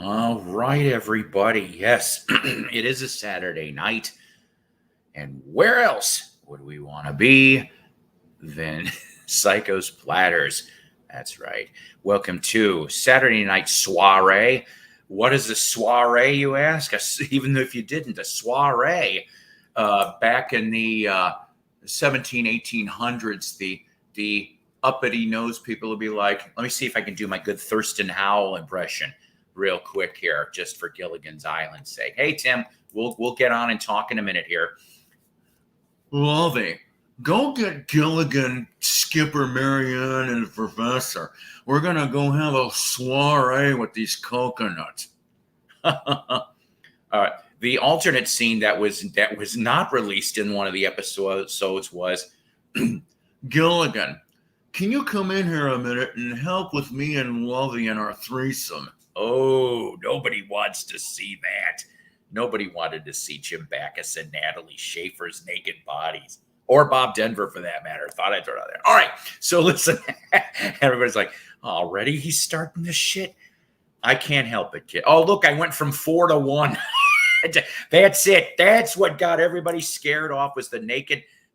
All right, everybody. Yes, it is a Saturday night. And where else would we want to be than Psycho's Platters? That's right. Welcome to Saturday Night Soiree. What is a soiree, you ask? Even if you didn't, a soiree back in the 1800s, the uppity nose people would be like, let me see if I can do my good Thurston Howell impression real quick here, just for Gilligan's Island's sake. Hey, Tim, we'll get on and talk in a minute here. Lovey, go get Gilligan, Skipper, Marianne, and the professor. We're gonna go have a soiree with these coconuts. All right. The alternate scene that was not released in one of the episodes was Gilligan, can you come in here a minute and help with me and Lovey in our threesome? Oh, nobody wants to see that. Nobody wanted to see Jim Backus and Natalie Schaefer's naked bodies, or Bob Denver for that matter. Thought I'd throw it out there. All right, so listen, everybody's like, already he's starting this shit. I can't help it, kid. Oh, look, I went from 4 to 1. That's it. That's what got everybody scared off, was the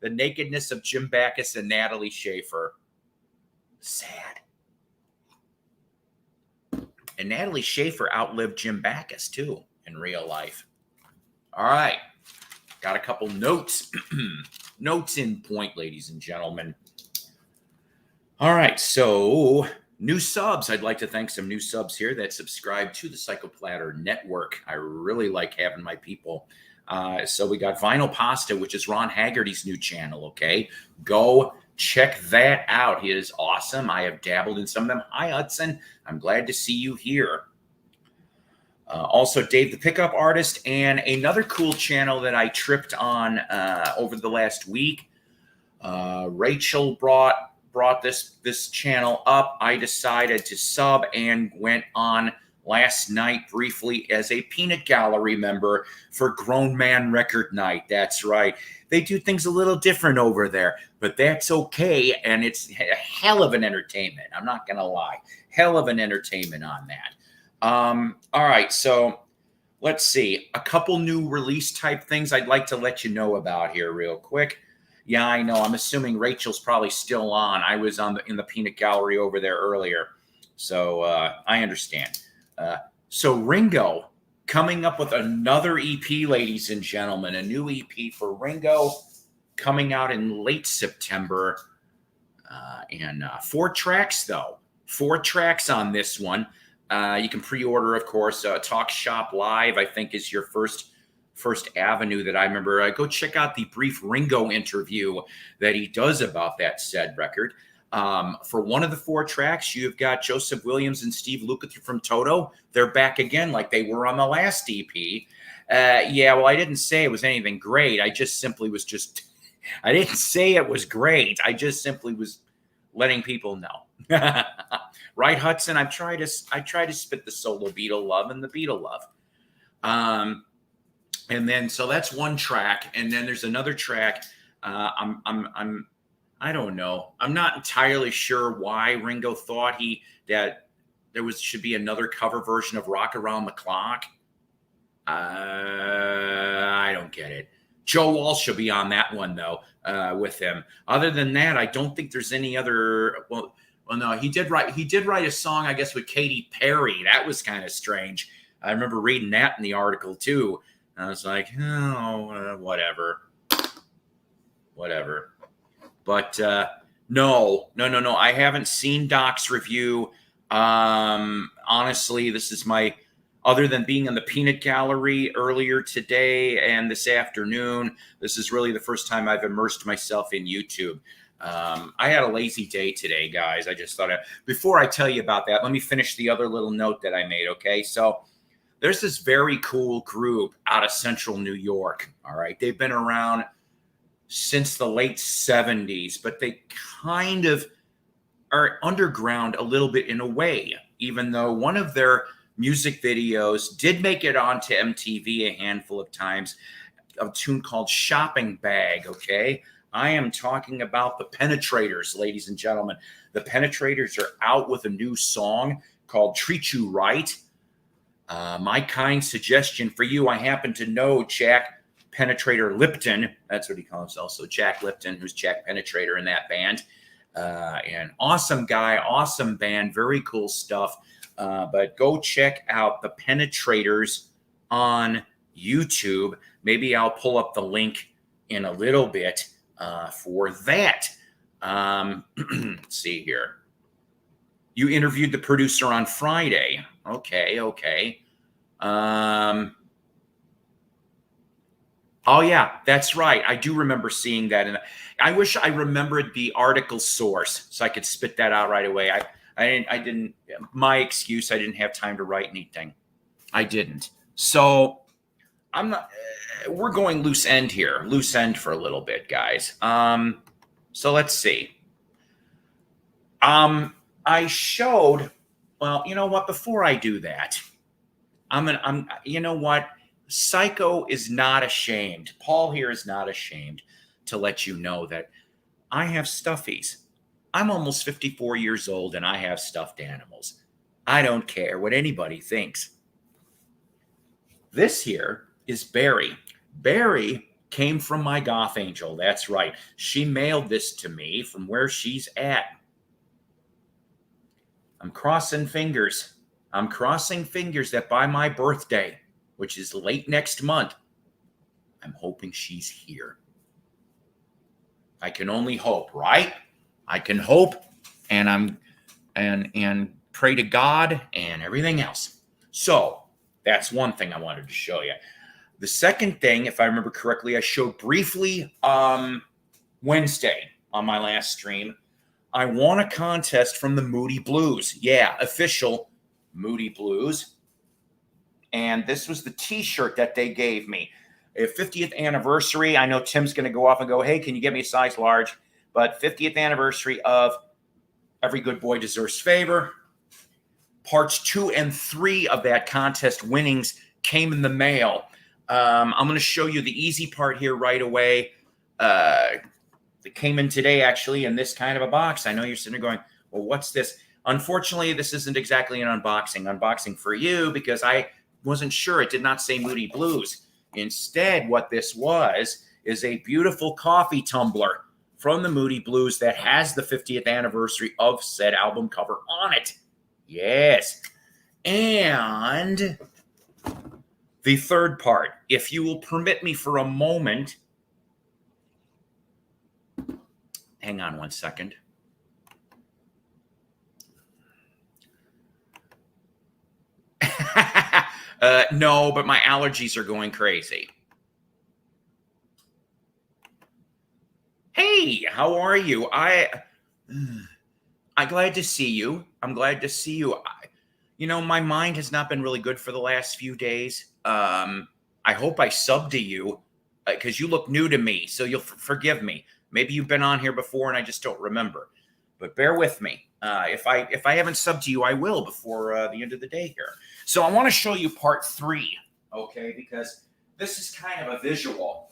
nakedness of Jim Backus and Natalie Schaefer. Sad. And Natalie Schaefer outlived Jim Backus, too, in real life. All right. Got a couple notes. Notes in point, ladies and gentlemen. All right. So, new subs. I'd like to thank some new subs here that subscribe to the Psycho Platter Network. I really like having my people. So we got Vinyl Pasta, which is Ron Haggerty's new channel, okay? Go check that out. He is awesome. I have dabbled in some of them. Hi, Hudson. I'm glad to see you here. Also, Dave the Pickup Artist, and another cool channel that I tripped on over the last week. Rachel brought this channel up. I decided to sub and went on last night briefly as a Peanut Gallery member for Grown Man Record Night. That's right. They do things a little different over there, but that's okay. And it's a hell of an entertainment. I'm not going to lie. Hell of an entertainment on that. All right. So let's see. A couple new release type things I'd like to let you know about here real quick. Yeah, I know. I'm assuming Rachel's probably still on. I was in the Peanut Gallery over there earlier. So I understand. So Ringo coming up with another EP, ladies and gentlemen, a new EP for Ringo coming out in late September. And 4 tracks, though. 4 tracks on this one. You can pre-order, of course. Talk Shop Live, I think, is your first avenue that I remember. Go check out the brief Ringo interview that he does about that said record. For one of the 4 tracks, you've got Joseph Williams and Steve Lukather from Toto. They're back again like they were on the last EP. Yeah, well, I didn't say it was anything great. I just simply was I didn't say it was great. I just simply was letting people know. Right, Hudson? I try to spit the solo Beatle love and the Beatle love. And then, so that's one track. And then there's another track. I don't know. I'm not entirely sure why Ringo thought that there should be another cover version of Rock Around the Clock. I don't get it. Joe Walsh should be on that one though, with him. Other than that, I don't think there's any other. Well, no, he did write a song, I guess, with Katy Perry. That was kind of strange. I remember reading that in the article too. I was like, oh, whatever. But no. I haven't seen Doc's review. Honestly, this is other than being in the Peanut Gallery earlier today and this afternoon, this is really the first time I've immersed myself in YouTube. I had a lazy day today, guys. I just thought, before I tell you about that, let me finish the other little note that I made, okay? So there's this very cool group out of central New York, all right? They've been around since the late 70s, but they kind of are underground a little bit in a way, even though one of their music videos did make it onto MTV a handful of times, a tune called Shopping Bag, okay? I am talking about the Penetrators, ladies and gentlemen. The Penetrators are out with a new song called Treat You Right. My kind suggestion for you, I happen to know Jack Penetrator Lipton. That's what he calls himself. So Jack Lipton, who's Jack Penetrator in that band. And awesome guy, awesome band, very cool stuff. But go check out the Penetrators on YouTube. Maybe I'll pull up the link in a little bit for that. Let's see here. You interviewed the producer on Friday. Okay. Oh yeah, that's right. I do remember seeing that, and I wish I remembered the article source so I could spit that out right away. I didn't. My excuse. I didn't have time to write anything. I didn't. So I'm not. We're going loose end here. Loose end for a little bit, guys. So let's see. I showed. Well, you know what? Before I do that, you know what? Psycho is not ashamed. Paul here is not ashamed to let you know that I have stuffies. I'm almost 54 years old and I have stuffed animals. I don't care what anybody thinks. This here is Barry. Barry came from my goth angel. That's right. She mailed this to me from where she's at. I'm crossing fingers. I'm crossing fingers that by my birthday, which is late next month, I'm hoping she's here. I can only hope, right? I can hope and pray to God and everything else. So that's one thing I wanted to show you. The second thing, if I remember correctly, I showed briefly Wednesday on my last stream. I won a contest from the Moody Blues. Yeah, official Moody Blues. And this was the t-shirt that they gave me. A 50th anniversary. I know Tim's going to go off and go, hey, can you get me a size large? But 50th anniversary of Every Good Boy Deserves Favor. Parts 2 and 3 of that contest winnings came in the mail. I'm going to show you the easy part here right away. It came in today, actually, in this kind of a box. I know you're sitting there going, well, what's this? Unfortunately, this isn't exactly an unboxing. Unboxing for you because I wasn't sure. It did not say Moody Blues. Instead, what this was is a beautiful coffee tumbler from the Moody Blues that has the 50th anniversary of said album cover on it. Yes. And the third part, if you will permit me for a moment, hang on one second. No, but my allergies are going crazy. Hey, how are you? I'm glad to see you. I'm glad to see you. My mind has not been really good for the last few days. I hope I subbed to you because you look new to me, so you'll forgive me. Maybe you've been on here before and I just don't remember. But bear with me. If I haven't subbed to you, I will before the end of the day here. So I want to show you part 3, okay? Because this is kind of a visual.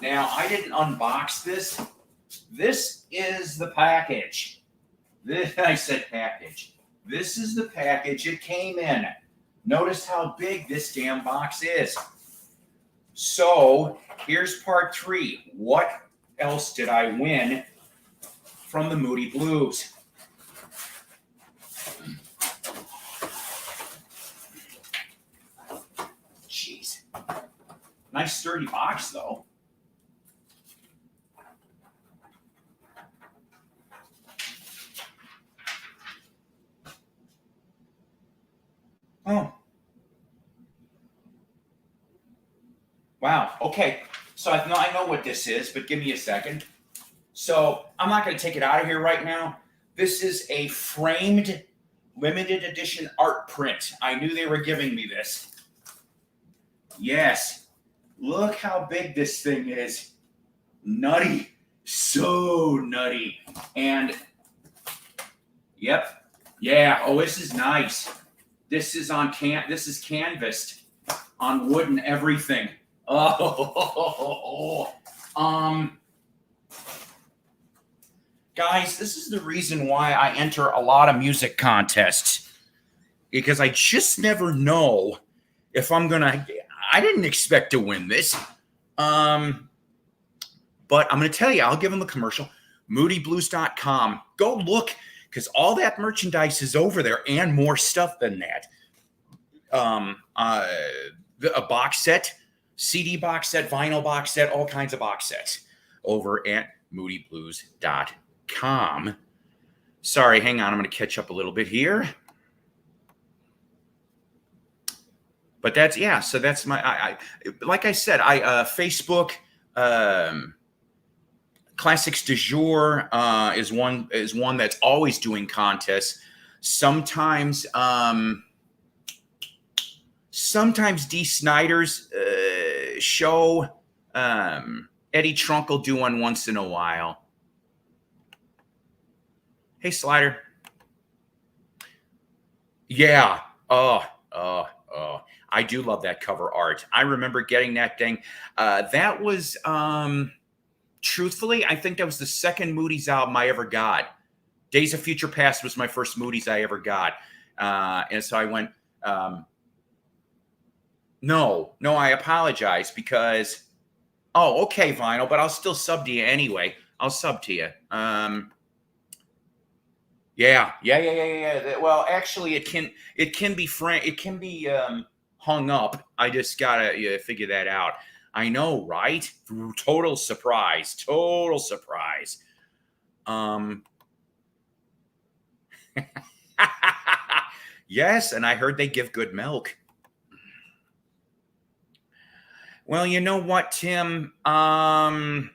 Now, I didn't unbox this. This is the package. I said package. This is the package it came in. Notice how big this damn box is. So here's part 3. What else did I win from the Moody Blues? Jeez. Nice sturdy box, though. Oh. Wow. Okay. So I know what this is, but give me a second. So I'm not going to take it out of here right now. This is a framed limited edition art print. I knew they were giving me this. Yes. Look how big this thing is. Nutty. So nutty. And, yep. Yeah. Oh, this is nice. This is this is canvassed on wood and everything. Oh, guys, this is the reason why I enter a lot of music contests, because I just never know if I'm gonna, I didn't expect to win this. But I'm gonna tell you, I'll give them a commercial. MoodyBlues.com. Go look, because all that merchandise is over there and more stuff than that. A box set, CD box set, vinyl box set, all kinds of box sets over at MoodyBlues.com. Sorry, hang on. I'm going to catch up a little bit here. But that's, yeah, so that's my, like I said, Facebook, Classics du Jour is one that's always doing contests. Sometimes D. Snyder's show, Eddie Trunk will do one once in a while. Hey, Slider. Yeah. Oh. I do love that cover art. I remember getting that thing. That was, truthfully, I think that was the second Moody's album I ever got. Days of Future Past was my first Moody's I ever got. And so I went, no, I apologize because, oh, okay, vinyl, but I'll still sub to you anyway. I'll sub to you. Yeah. Well, actually, it can be hung up. I just gotta figure that out. I know, right? Total surprise. Yes, and I heard they give good milk. Well, you know what, Tim? I'm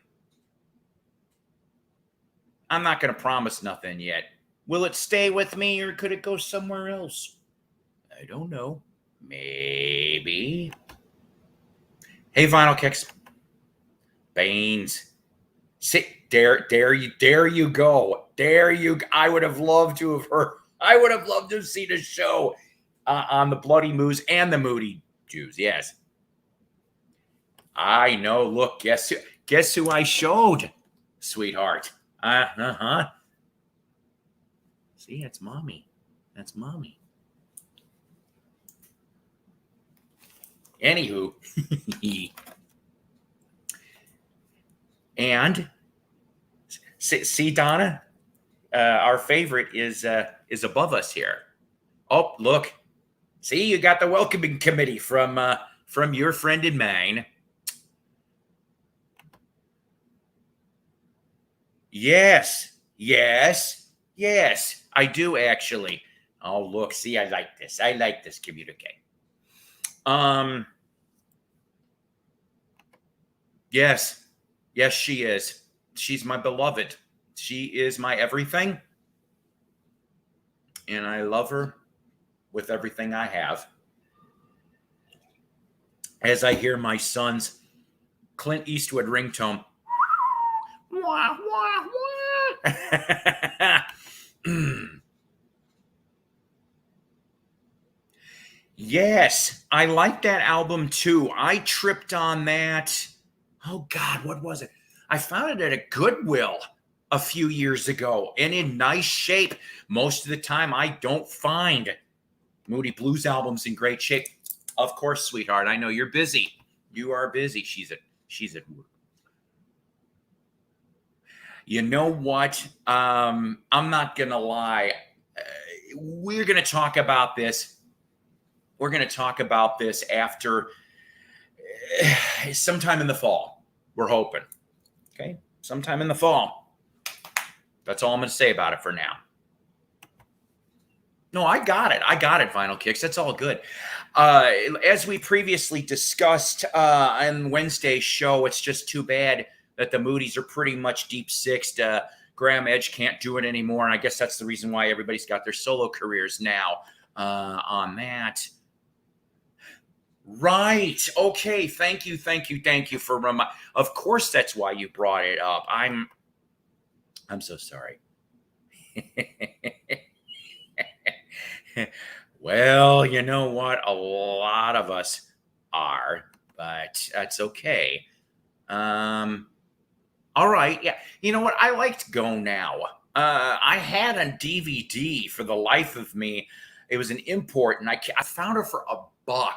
not going to promise nothing yet. Will it stay with me or could it go somewhere else? I don't know. Maybe. Hey, Vinyl Kicks. Baines. Sit. Dare you go. I would have loved to have heard. I would have loved to have seen a show on the Bloody Moose and the Moody Jews. Yes. I know. Look, guess who I showed, sweetheart. See, that's mommy. Anywho, and see, Donna, our favorite is above us here. Oh, look, see, you got the welcoming committee from your friend and mine. Yes, I do actually. Oh, look, see, I like this communique. Yes, she is. She's my beloved. She is my everything. And I love her with everything I have. As I hear my son's Clint Eastwood ringtone. Wah, wah, wah. Yes, I like that album too. I tripped on that. Oh God, what was it? I found it at a Goodwill a few years ago and in nice shape. Most of the time, I don't find Moody Blues albums in great shape. Of course, sweetheart. I know you're busy. You are busy. She's at work. You know what? I'm not gonna lie. We're gonna talk about this. We're going to talk about this after sometime in the fall. We're hoping. Okay? Sometime in the fall. That's all I'm going to say about it for now. No, I got it, Vinyl Kicks. That's all good. As we previously discussed on Wednesday's show, it's just too bad that the Moody's are pretty much deep sixed. Graham Edge can't do it anymore. And I guess that's the reason why everybody's got their solo careers now on that. Right. Okay. Thank you for of course that's why you brought it up. I'm so sorry. Well, you know what? A lot of us are, but that's okay. All right. Yeah. You know what? I liked Go Now. I had on DVD for the life of me. It was an import, and I found it for $1.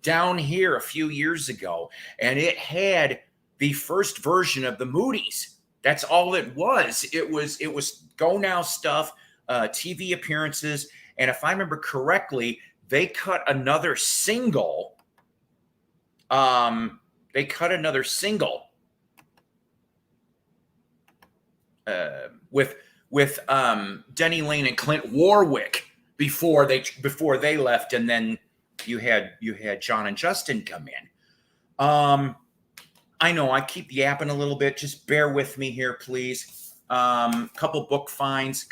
down here a few years ago, and it had the first version of the Moody's. That's all it was. It was Go Now stuff, TV appearances, and if I remember correctly, they cut another single. They cut another single with Denny Lane and Clint Warwick before they left, and then you had John and Justin come in. I know I keep yapping a little bit. Just bear with me here, please. Couple book finds.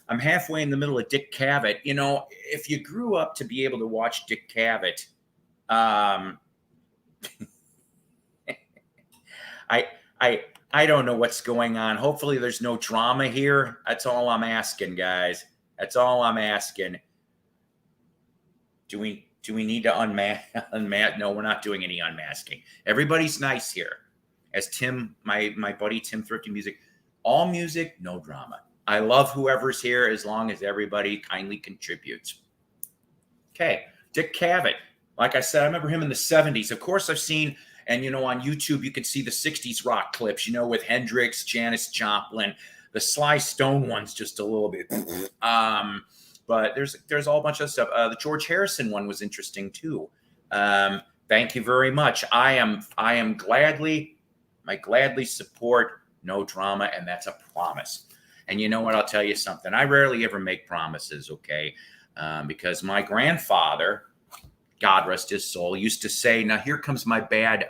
I'm halfway in the middle of Dick Cavett. You know, if you grew up to be able to watch Dick Cavett, I don't know what's going on. Hopefully there's no drama here. That's all I'm asking, guys. That's all I'm asking. Do we need to unmask? No, we're not doing any unmasking. Everybody's nice here. As Tim, my buddy Tim Thrifty Music, all music, no drama. I love whoever's here as long as everybody kindly contributes. Okay, Dick Cavett. Like I said, I remember him in the 70s. Of course, I've seen, and on YouTube, you can see the 60s rock clips, with Hendrix, Janis Joplin, the Sly Stone ones just a little bit. But there's all a bunch of stuff. The George Harrison one was interesting too. Thank you very much. I gladly support no drama, and that's a promise. And you know what? I'll tell you something. I rarely ever make promises, okay? Because my grandfather, God rest his soul, used to say, now here comes my bad,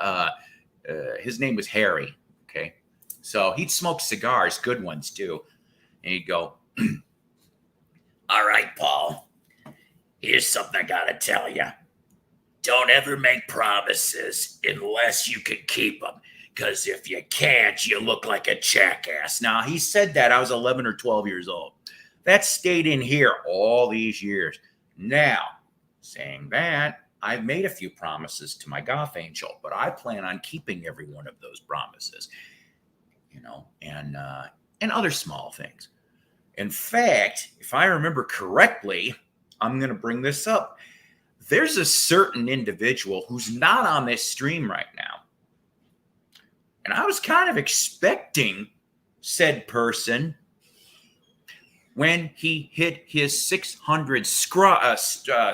his name was Harry, okay? So he'd smoke cigars, good ones too. And he'd go, all right, Paul, here's something I gotta tell you. Don't ever make promises unless you can keep them. Because if you can't, you look like a jackass. Now, he said that. I was 11 or 12 years old. That stayed in here all these years. Now, saying that, I've made a few promises to my goth angel, but I plan on keeping every one of those promises, and other small things. In fact, if I remember correctly, I'm going to bring this up. There's a certain individual who's not on this stream right now. And I was kind of expecting said person, when he hit his 600 scrubs. I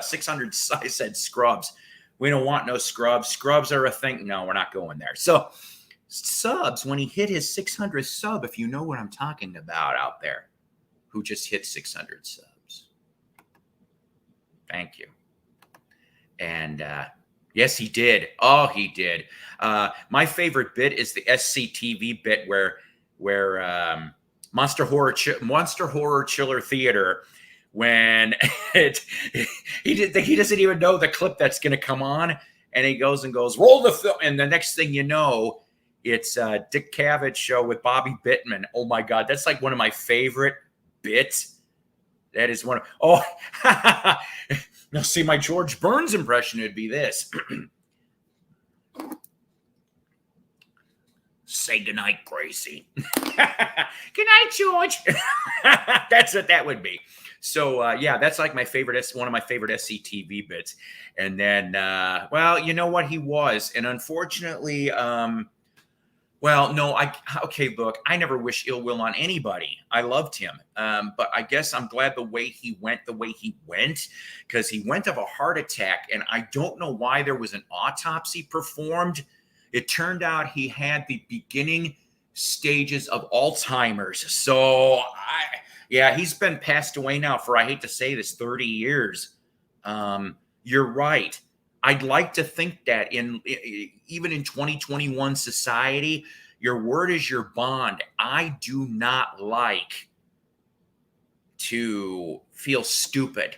said scrubs. We don't want no scrubs. Scrubs are a thing. No, we're not going there. So subs, when he hit his 600 sub, if you know what I'm talking about out there, who just hit 600 subs. Thank you. And yes, he did. Oh, he did. My favorite bit is the SCTV bit where Monster Horror Chiller Theater, when he doesn't even know the clip that's going to come on, and he goes roll the film, and the next thing you know, it's Dick Cavett show with Bobby Bittman. Oh my God, that's like one of my favorite bits. That is one of now see, my George Burns impression would be this. Say goodnight, Gracie. Good night, George. That's what that would be. So, yeah, that's like one of my favorite SCTV bits. And then, well, you know what he was. And unfortunately, okay, look, I never wish ill will on anybody. I loved him. But I guess I'm glad the way he went, because he went of a heart attack. And I don't know why there was an autopsy performed. It turned out he had the beginning stages of Alzheimer's. So, he's been passed away now for, I hate to say this, 30 years. You're right. I'd like to think that even in 2021 society, your word is your bond. I do not like to feel stupid.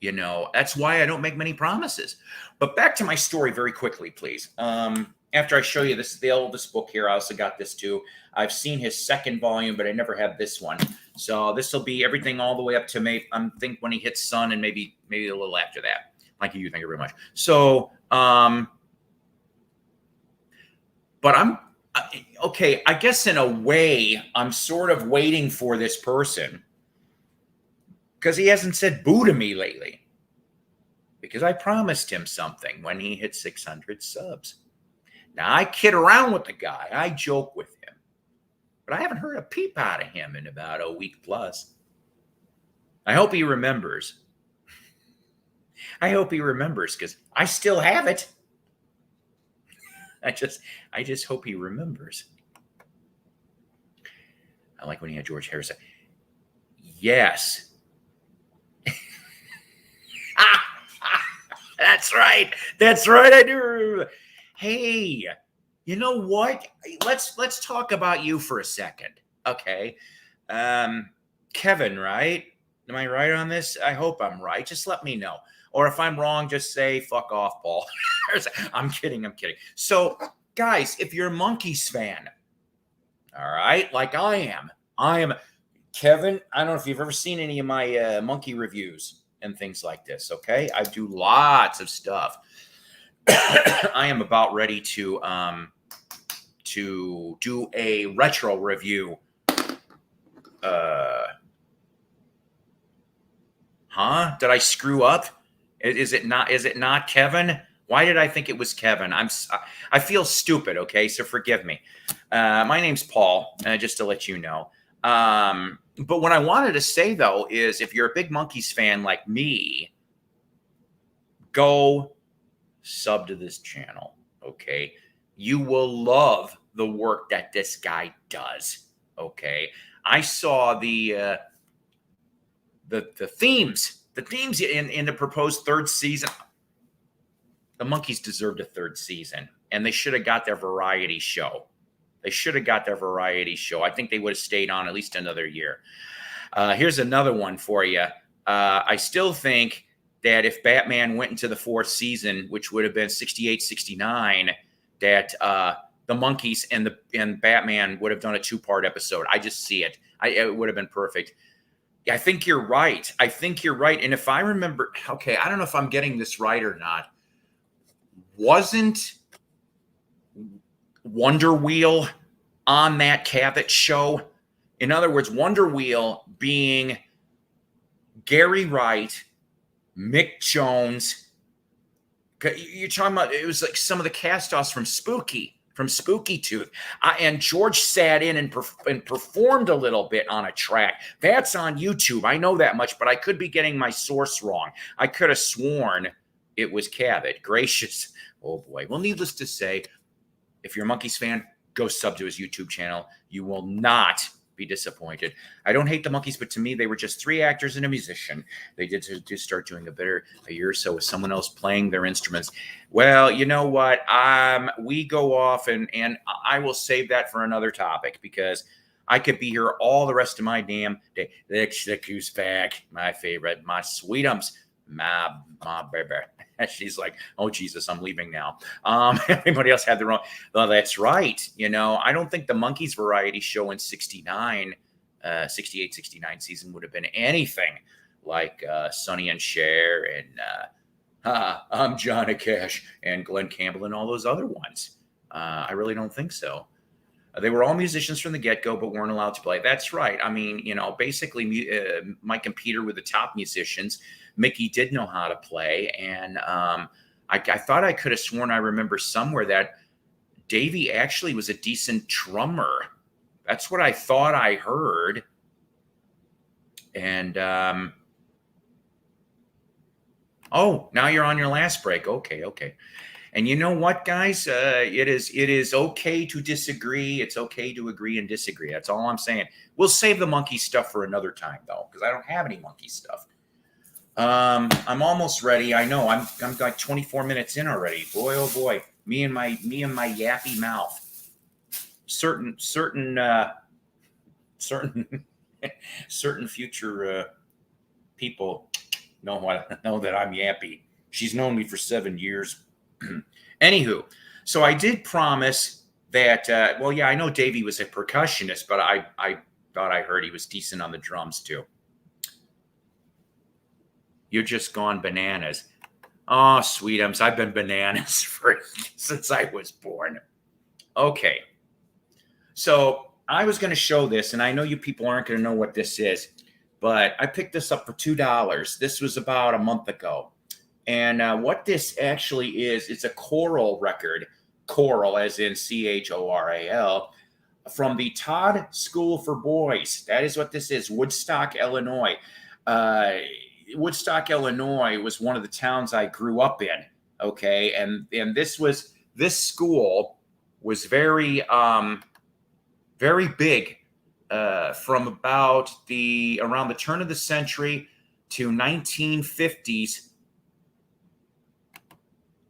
That's why I don't make many promises. But back to my story very quickly, please. After I show you the oldest book here, I also got this too. I've seen his second volume, but I never had this one. So this will be everything all the way up to May. I think when he hits Sun, and maybe a little after that. Thank you very much. So, but I'm okay. I guess in a way, I'm sort of waiting for this person, because he hasn't said boo to me lately. because I promised him something when he hit 600 subs. Now, I kid around with the guy. I joke with him. But I haven't heard a peep out of him in about a week plus. I hope he remembers. I hope he remembers because I still have it. I just hope he remembers. I like when he had George Harrison. Yes. That's right. That's right. I do remember. Hey, you know what? Let's talk about you for a second. Okay. Kevin, right? Am I right on this? I hope I'm right. Just let me know. Or if I'm wrong, just say, fuck off, Paul. I'm kidding. So, guys, if you're a Monkees fan, all right, like I am Kevin. I don't know if you've ever seen any of my monkey reviews and things like this, okay? I do lots of stuff. I am about ready to do a retro review. Did I screw up? Is it not Kevin? Why did I think it was Kevin? I feel stupid, okay? So forgive me. My name's Paul, just to let you know. But what I wanted to say, though, is if you're a big Monkees fan like me, go sub to this channel, okay? You will love the work that this guy does, okay? I saw the themes in the proposed third season. The Monkees deserved a third season, and they should have got their variety show. I think they would have stayed on at least another year. Here's another one for you. I still think that if Batman went into the fourth season, which would have been 68, 69, that the Monkees and Batman would have done a 2-part episode. I just see it. It would have been perfect. I think you're right. And if I remember, okay, I don't know if I'm getting this right or not. Wasn't Wonder Wheel on that Cabot show? In other words, Wonder Wheel being Gary Wright, Mick Jones. You're talking about, it was like some of the cast-offs from Spooky Tooth. And George sat in and performed a little bit on a track. That's on YouTube. I know that much, but I could be getting my source wrong. I could have sworn it was Cabot. Gracious. Oh, boy. Well, needless to say, if you're a Monkees fan, go sub to his YouTube channel. You will not be disappointed. I don't hate the Monkees, but to me, they were just 3 actors and a musician. They did start doing a year or so with someone else playing their instruments. Well, you know what? We go off, and I will save that for another topic because I could be here all the rest of my damn day. The goose back, my favorite, my sweetums, my baby. She's like, oh, Jesus, I'm leaving now. Everybody else had their own. Well, that's right. You know, I don't think the Monkees variety show in 68, 69 season would have been anything like Sonny and Cher and I'm Johnny Cash and Glenn Campbell and all those other ones. I really don't think so. They were all musicians from the get-go, but weren't allowed to play. That's right. I mean, you know, basically Mike and Peter were the top musicians. Mickey did know how to play. And I thought I could have sworn I remember somewhere that Davey actually was a decent drummer. That's what I thought I heard. And, oh, now you're on your last break. Okay. And you know what, guys? It is okay to disagree. It's okay to agree and disagree. That's all I'm saying. We'll save the monkey stuff for another time, though, because I don't have any monkey stuff. I'm almost ready. I know. I'm like 24 minutes in already. Boy, oh boy. Me and my yappy mouth. Certain future people know that I'm yappy. She's known me for 7 years. Anywho, so I did promise that, well, yeah, I know Davey was a percussionist, but I thought I heard he was decent on the drums too. You're just gone bananas. Oh, sweetums, I've been bananas since I was born. Okay. So I was going to show this, and I know you people aren't going to know what this is, but I picked this up for $2. This was about a month ago. And what this actually is, it's a choral record, choral as in Choral, from the Todd School for Boys. That is what this is, Woodstock, Illinois. Uh, Woodstock, Illinois was one of the towns I grew up in. Okay, and this school was very big from about the around the turn of the century to 1950s.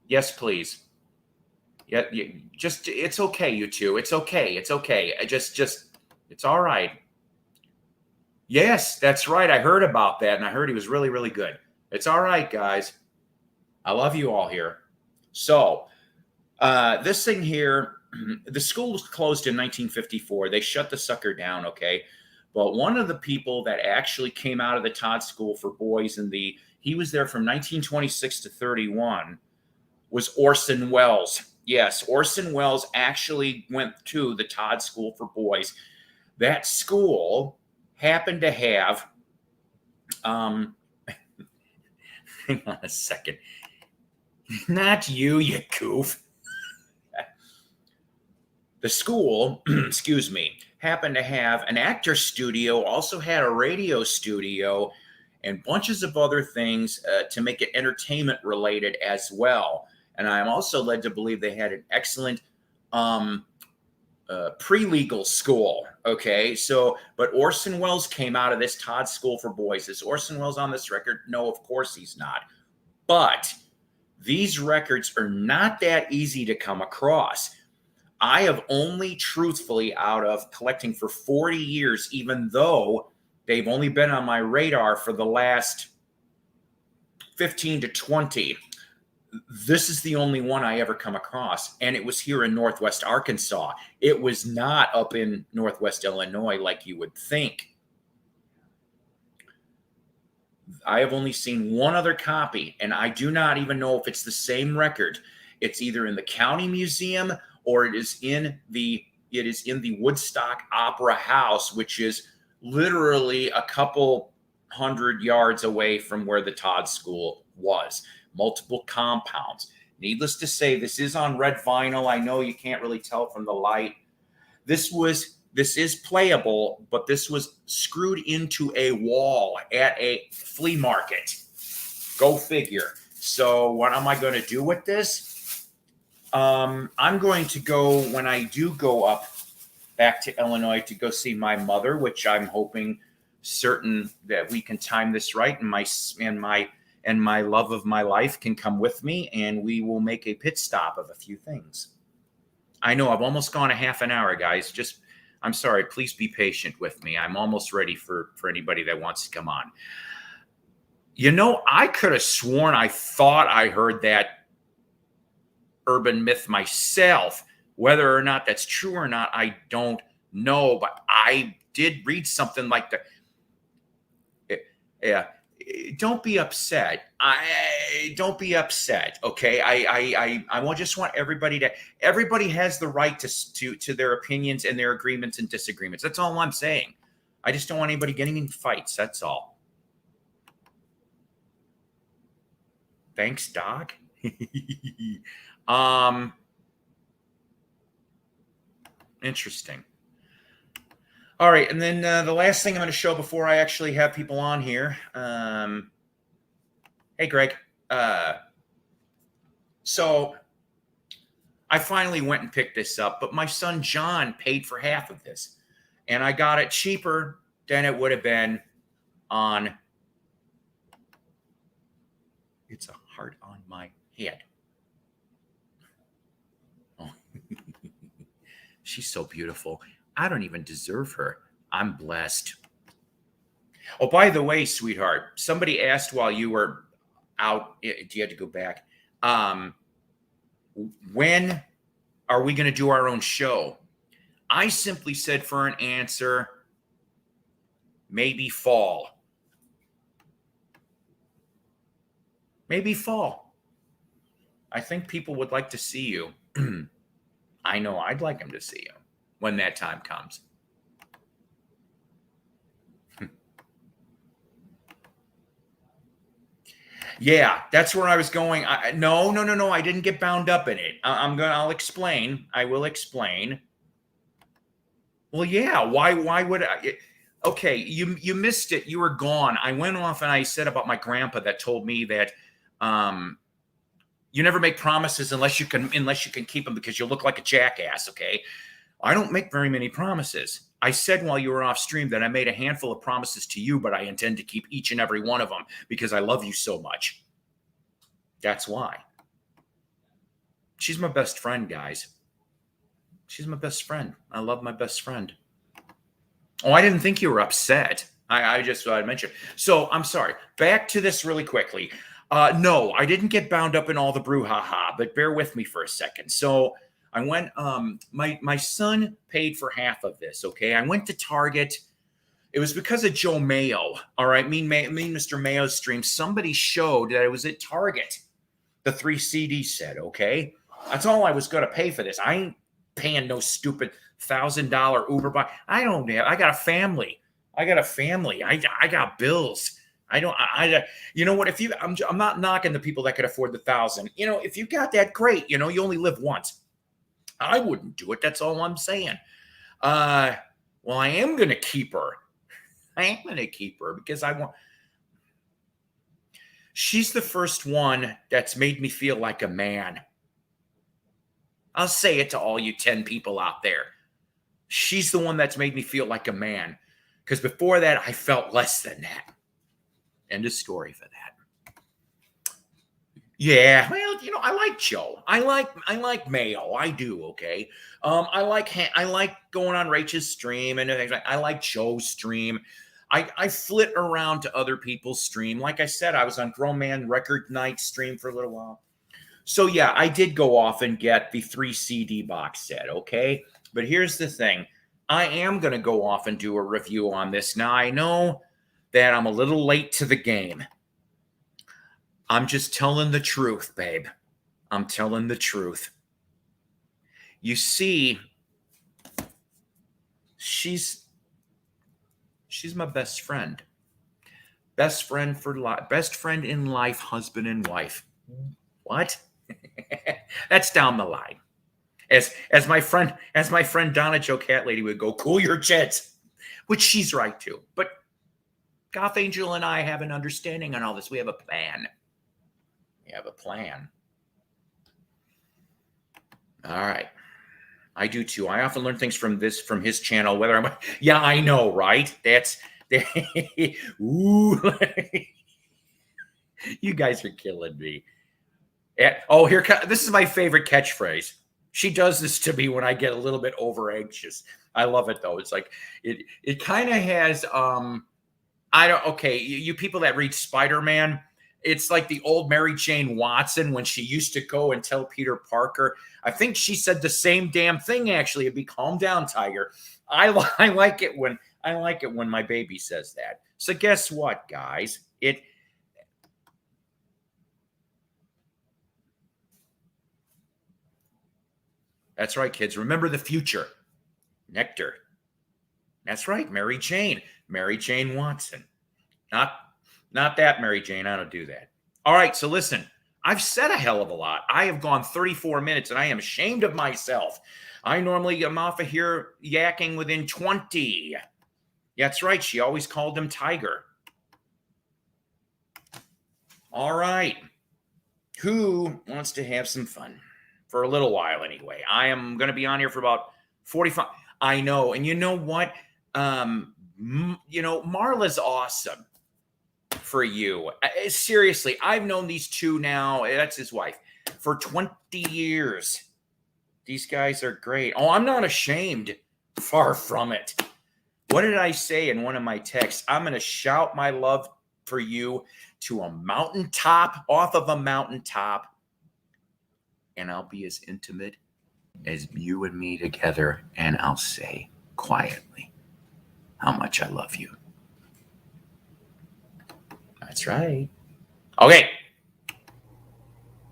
Yes, please. Yeah, just it's okay, you two. It's okay. It's okay. I just it's all right. Yes, that's right. I heard about that, and I heard he was really, really good. It's all right, guys. I love you all here. So, this thing here, the school was closed in 1954. They shut the sucker down, okay? But one of the people that actually came out of the Todd School for Boys he was there from 1926 to 31 was Orson Welles. Yes, Orson Welles actually went to the Todd School for Boys. That school happened to have, um, hang on a second. Not you, you goof. The school, excuse me, happened to have an actor studio, also had a radio studio, and bunches of other things to make it entertainment related as well. And I'm also led to believe they had an excellent pre-legal school. Okay, so but Orson Welles came out of this Todd School for Boys. Is Orson Welles on this record? No, of course he's not. But these records are not that easy to come across. I have only truthfully, out of collecting for 40 years, even though they've only been on my radar for the last 15 to 20, this is the only one I ever come across. And it was here in Northwest Arkansas. It was not up in Northwest Illinois like you would think. I have only seen one other copy, and I do not even know if it's the same record. It's either in the county museum or it is in the Woodstock Opera House, which is literally a couple hundred yards away from where the Todd School was. Multiple compounds. Needless to say, this is on red vinyl. I know you can't really tell from the light. This is playable, but this was screwed into a wall at a flea market. Go figure. So what am I going to do with this? I'm going to go, when I do go up back to Illinois to go see my mother, which I'm hoping certain that we can time this right, and my love of my life can come with me, and we will make a pit stop of a few things. I know I've almost gone a half an hour, guys. I'm sorry. Please be patient with me. I'm almost ready for anybody that wants to come on. You know, I could have sworn I thought I heard that urban myth myself. Whether or not that's true or not, I don't know. But I did read something like that. Yeah. Don't be upset. Don't be upset. Okay. I just want everybody has the right to their opinions and their agreements and disagreements. That's all I'm saying. I just don't want anybody getting in fights. That's all. Thanks, Doc. Interesting. All right, and then the last thing I'm going to show before I actually have people on here. Hey, Greg. So I finally went and picked this up, but my son John paid for half of this, and I got it cheaper than it would have been on. It's a heart on my head. Oh. She's so beautiful. I don't even deserve her. I'm blessed. Oh, by the way, sweetheart, somebody asked while you were out, do you have to go back? When are we going to do our own show? I simply said for an answer, maybe fall. Maybe fall. I think people would like to see you. I know I'd like them to see you when that time comes. Yeah, that's where I was going. No, no, no, no. I didn't get bound up in it. I'll explain. I will explain. Well, yeah. Why would I? Okay, you missed it. You were gone. I went off and I said about my grandpa that told me that you never make promises unless you can keep them because you'll look like a jackass. Okay, I don't make very many promises. I said while you were off stream that I made a handful of promises to you, but I intend to keep each and every one of them because I love you so much. That's why. She's my best friend, guys. She's my best friend. I love my best friend. Oh, I didn't think you were upset. I just thought I'd mention. So I'm sorry. Back to this really quickly. No, I didn't get bound up in all the brouhaha, but bear with me for a second. So I went, my son paid for half of this, okay? I went to Target. It was because of Joe Mayo, all right? Me Mr. Mayo's stream. Somebody showed that it was at Target, the 3 CD set, okay? That's all I was going to pay for this. I ain't paying no stupid $1,000 Uber buy. I got a family. I got bills. You know what? I'm not knocking the people that could afford the 1,000. You know, if you got that, great. You know, you only live once. I wouldn't do it. That's all I'm saying. Well, I am going to keep her. I am going to keep her because she's the first one that's made me feel like a man. I'll say it to all you 10 people out there. She's the one that's made me feel like a man. Because before that, I felt less than that. End of story for that. Yeah, well, you know, I like Joe. I like Mayo. I do. Okay. I like going on Rachel's stream and things like. I like Joe's stream. I flit around to other people's stream. Like I said, I was on Grown Man Record Night stream for a little while. So yeah, I did go off and get the 3 CD box set. Okay, but here's the thing. I am going to go off and do a review on this. Now I know that I'm a little late to the game. I'm just telling the truth, babe. I'm telling the truth. You see, she's my best friend. Best friend for life. Best friend in life, husband and wife. What? That's down the line. As my friend Donna Joe Cat Lady would go, cool your jets, which she's right too. But Goth Angel and I have an understanding on all this. We have a plan. All right. I do too. I often learn things from his channel, whether I'm, yeah, I know, right? Ooh. You guys are killing me. Oh, this is my favorite catchphrase. She does this to me when I get a little bit over anxious. I love it though. It's like, it kind of has, you people that read Spider-Man, it's like the old Mary Jane Watson when she used to go and tell Peter Parker. I think she said the same damn thing. Actually, it'd be calm down, Tiger. I like it when my baby says that. So guess what, guys? That's right, kids. Remember the future. Nectar. That's right, Mary Jane Watson. Not that Mary Jane. I don't do that. All right, so listen. I've said a hell of a lot. I have gone 34 minutes, and I am ashamed of myself. I normally am off of here yakking within 20. That's right. She always called him Tiger. All right. Who wants to have some fun? For a little while, anyway. I am going to be on here for about 45. I know. And you know what? Marla's awesome for you. Seriously, I've known these two now. That's his wife for 20 years. These guys are great. Oh, I'm not ashamed. Far from it. What did I say in one of my texts? I'm going to shout my love for you to a mountaintop, off of a mountaintop. And I'll be as intimate as you and me together. And I'll say quietly how much I love you. That's right. Okay.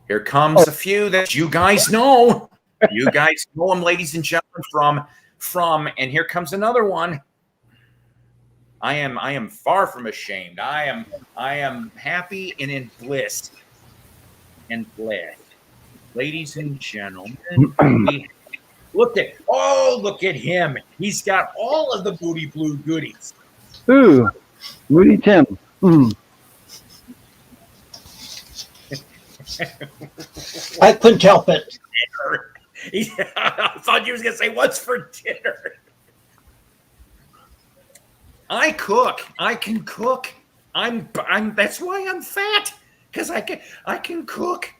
Here comes a few that you guys know. You guys know them, ladies and gentlemen, from, and here comes another one. I am far from ashamed. I am happy and in bliss. And bliss. Ladies and gentlemen, we look at him. He's got all of the Booty Blue goodies. Ooh, Rudy Tim. I couldn't help it. I thought you was gonna say, "What's for dinner?" I cook. I can cook. I'm. That's why I'm fat, because I can cook.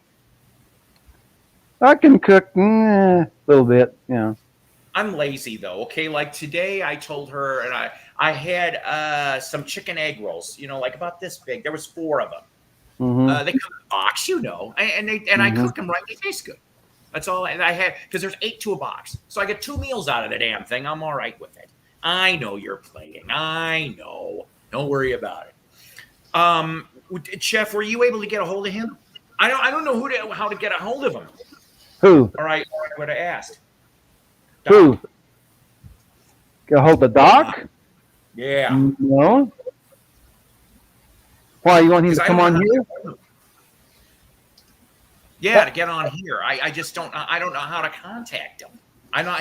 I can cook a little bit, yeah. I'm lazy though. Okay, like today, I told her, and I had some chicken egg rolls. Like about this big. There was 4 of them. Mm-hmm. They come in a box, and I cook them right. They taste good. That's all I had, because there's 8 to a box, so I get 2 meals out of the damn thing. I'm all right with it. I know you're playing. I know. Don't worry about it. Chef, were you able to get a hold of him? I don't know how to get a hold of him. Who? All right, I would have asked. Doc. Who? Get a hold of Doc? Yeah. No. Why, you want him to come on here? Yeah, to get on here. I just don't. I don't know how to contact him.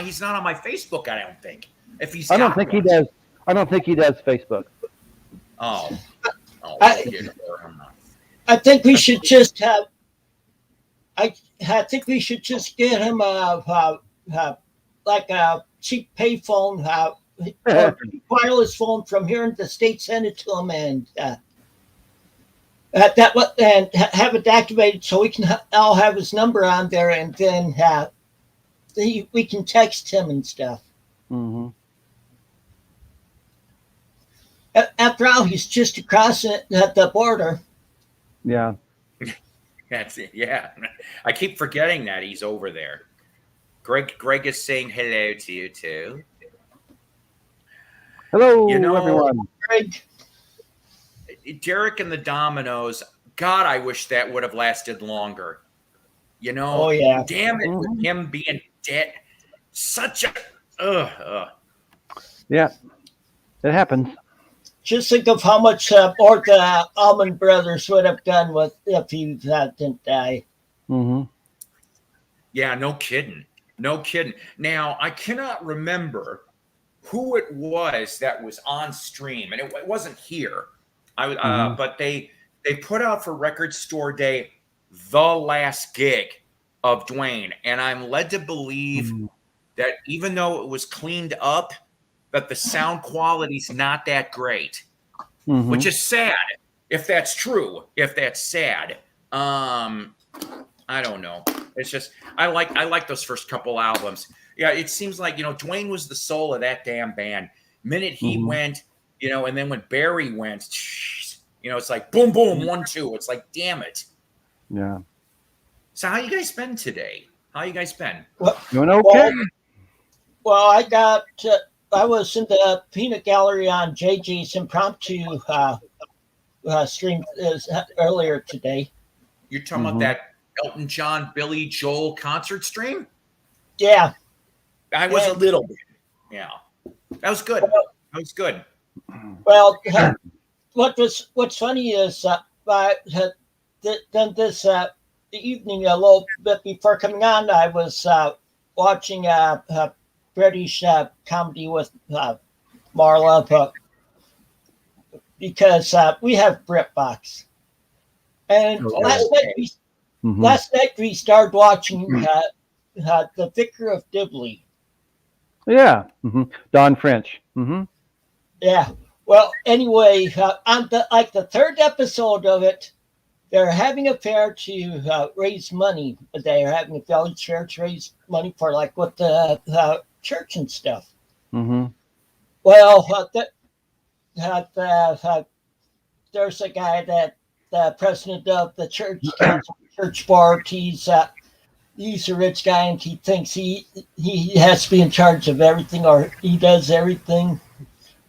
He's not on my Facebook. I don't think. If he's. I don't think he does. I don't think he does Facebook. Oh. I think we should just have. I think we should just get him like a cheap payphone, or wireless phone from here in the States. Send it to him and have it activated so we can all have his number on there, and then we can text him and stuff. Mm-hmm. After all, he's just across at the border. Yeah. That's it. Yeah. I keep forgetting that he's over there. Greg is saying hello to you too. Hello, everyone. Greg. Derek and the Dominoes. God, I wish that would have lasted longer. Oh yeah. Damn it, with him being dead. Such a. Yeah. It happens. Just think of how much more the Allman Brothers would have done if he didn't die. Mm-hmm. Yeah, no kidding. No kidding. Now, I cannot remember who it was that was on stream, and it wasn't here. But they put out for Record Store Day the last gig of Dwayne, and I'm led to believe that even though it was cleaned up, that the sound quality's not that great, which is sad. If that's true, if that's sad, I don't know. It's just I like those first couple albums. Yeah, it seems like Dwayne was the soul of that damn band. Minute he went, and then when Barry went, it's like boom, boom, 1, 2. It's like, damn it. Yeah. So how you guys been today? How you guys been? Doing okay. Well, I was in the peanut gallery on JJ's impromptu stream earlier today. You're talking about that Elton John, Billy Joel concert stream? Yeah. I was a little bit. Yeah. That was good. That was good. Well, what's funny is then this evening, a little bit before coming on, I was watching British comedy with Marla, because we have BritBox, and last night we started watching The Vicar of Dibley. Yeah, Don French. Yeah. Well, anyway, on the 3rd episode of it, they're having a fair to raise money. They're having a village fair to raise money for with the church and stuff. Well, there's a guy that the president of the church council, church board. He's a rich guy, and he thinks he has to be in charge of everything, or he does everything,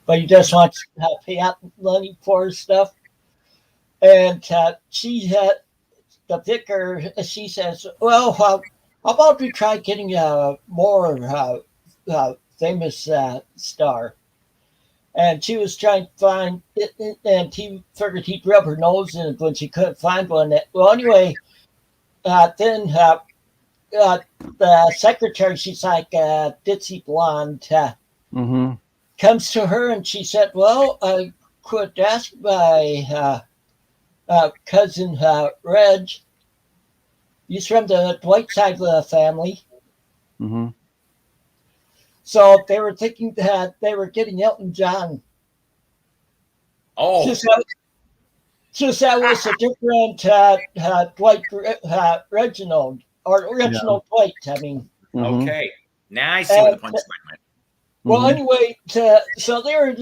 but he just wants to pay out money for his stuff. And the vicar, she says, well, how about we try getting a more famous star? and she was trying to find it, and he figured he'd rub her nose in it when she couldn't find one. Well, anyway, then the secretary, she's like ditzy blonde, Mm-hmm. comes to her and she said, "Well, I could ask my cousin Reg. He's from the white side of the family." Mm-hmm. So they were thinking that they were getting Elton John. Oh, Just that was a different Dwight Reginald, or Reginald Dwight, I mean. Mm-hmm. okay. Now I see where the punchline went. Well, Mhm. anyway, so they were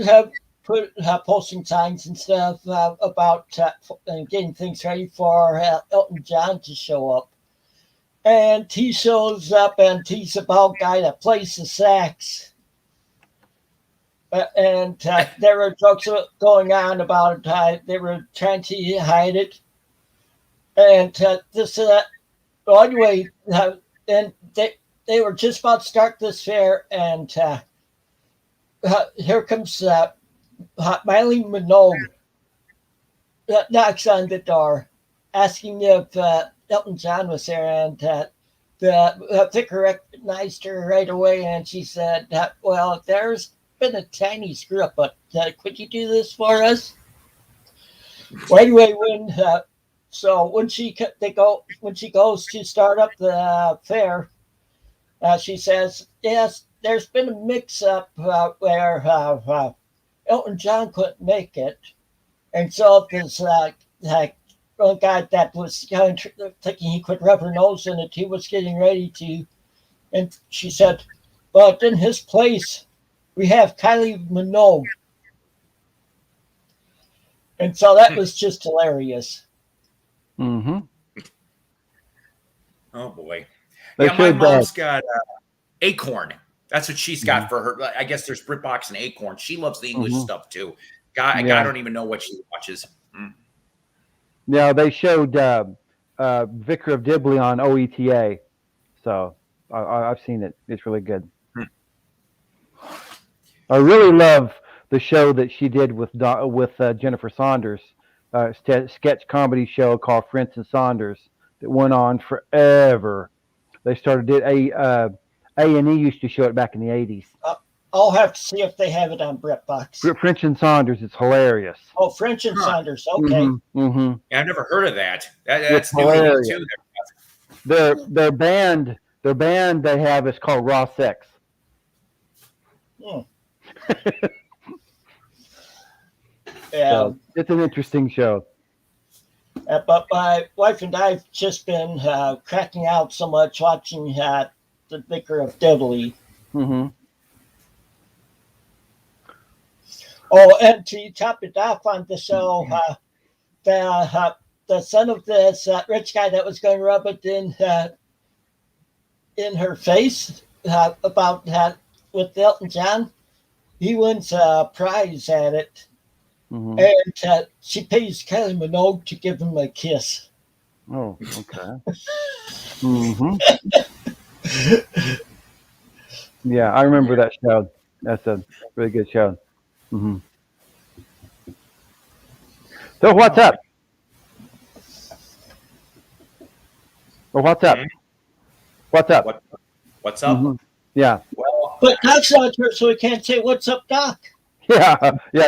posting signs and stuff about getting things ready for Elton John to show up. And he shows up and he's a bald guy that plays the sax. And there were jokes going on about they were trying to hide it. And this and that. Well, anyway, and they were just about to start this fair, and here comes Miley Minogue knocks on the door, asking if Elton John was there, and the vicar recognized her right away, and she said, "Well, there's been a tiny screw up, but could you do this for us?" Well, anyway, when she goes to start up the fair, she says, "Yes, there's been a mix-up where Elton John couldn't make it, and so this one guy that was thinking he could rub her nose in it, he was getting ready to." And she said, "But in his place, we have Kylie Minogue." And so that was just hilarious. Mm-hmm. Oh boy. They Yeah, my showed mom's got Acorn. That's what she's got for her. I guess there's BritBox and Acorn. She loves the English Mhm. stuff too. God, Yeah. I don't even know what she watches. Yeah, they showed Vicar of Dibley on OETA, so I've seen it. It's really good. Hmm. I really love the show that she did with Jennifer Saunders, sketch comedy show called Francis Saunders that went on forever. They started it. A&E used to show it back in the 80s. I'll have to see if they have it on BritBox. French and Saunders, it's hilarious. Oh, French and Huh. Saunders. Okay. Mm-hmm. Yeah, I've never heard of that. That's It's new to me hilarious. too. Their band they have is called Raw Sex. Hmm. Yeah. So it's an interesting show. But my wife and I have just been cracking out so much watching the Vicar of Dibley. Mm-hmm. Oh, and to top it off on the show, the son of this rich guy that was going to rub it in her face about with Elton John, he wins a prize at it. Mm-hmm. And she pays Kylie Minogue to give him a kiss. Oh, okay. Mm-hmm. Yeah, I remember that show. That's a really good show. Mm-hmm. So what's up? Well, what's up? What's up? What's up? Mm-hmm. Yeah. Well, But Doc's not here, so we can't say, "What's up, Doc?" Yeah,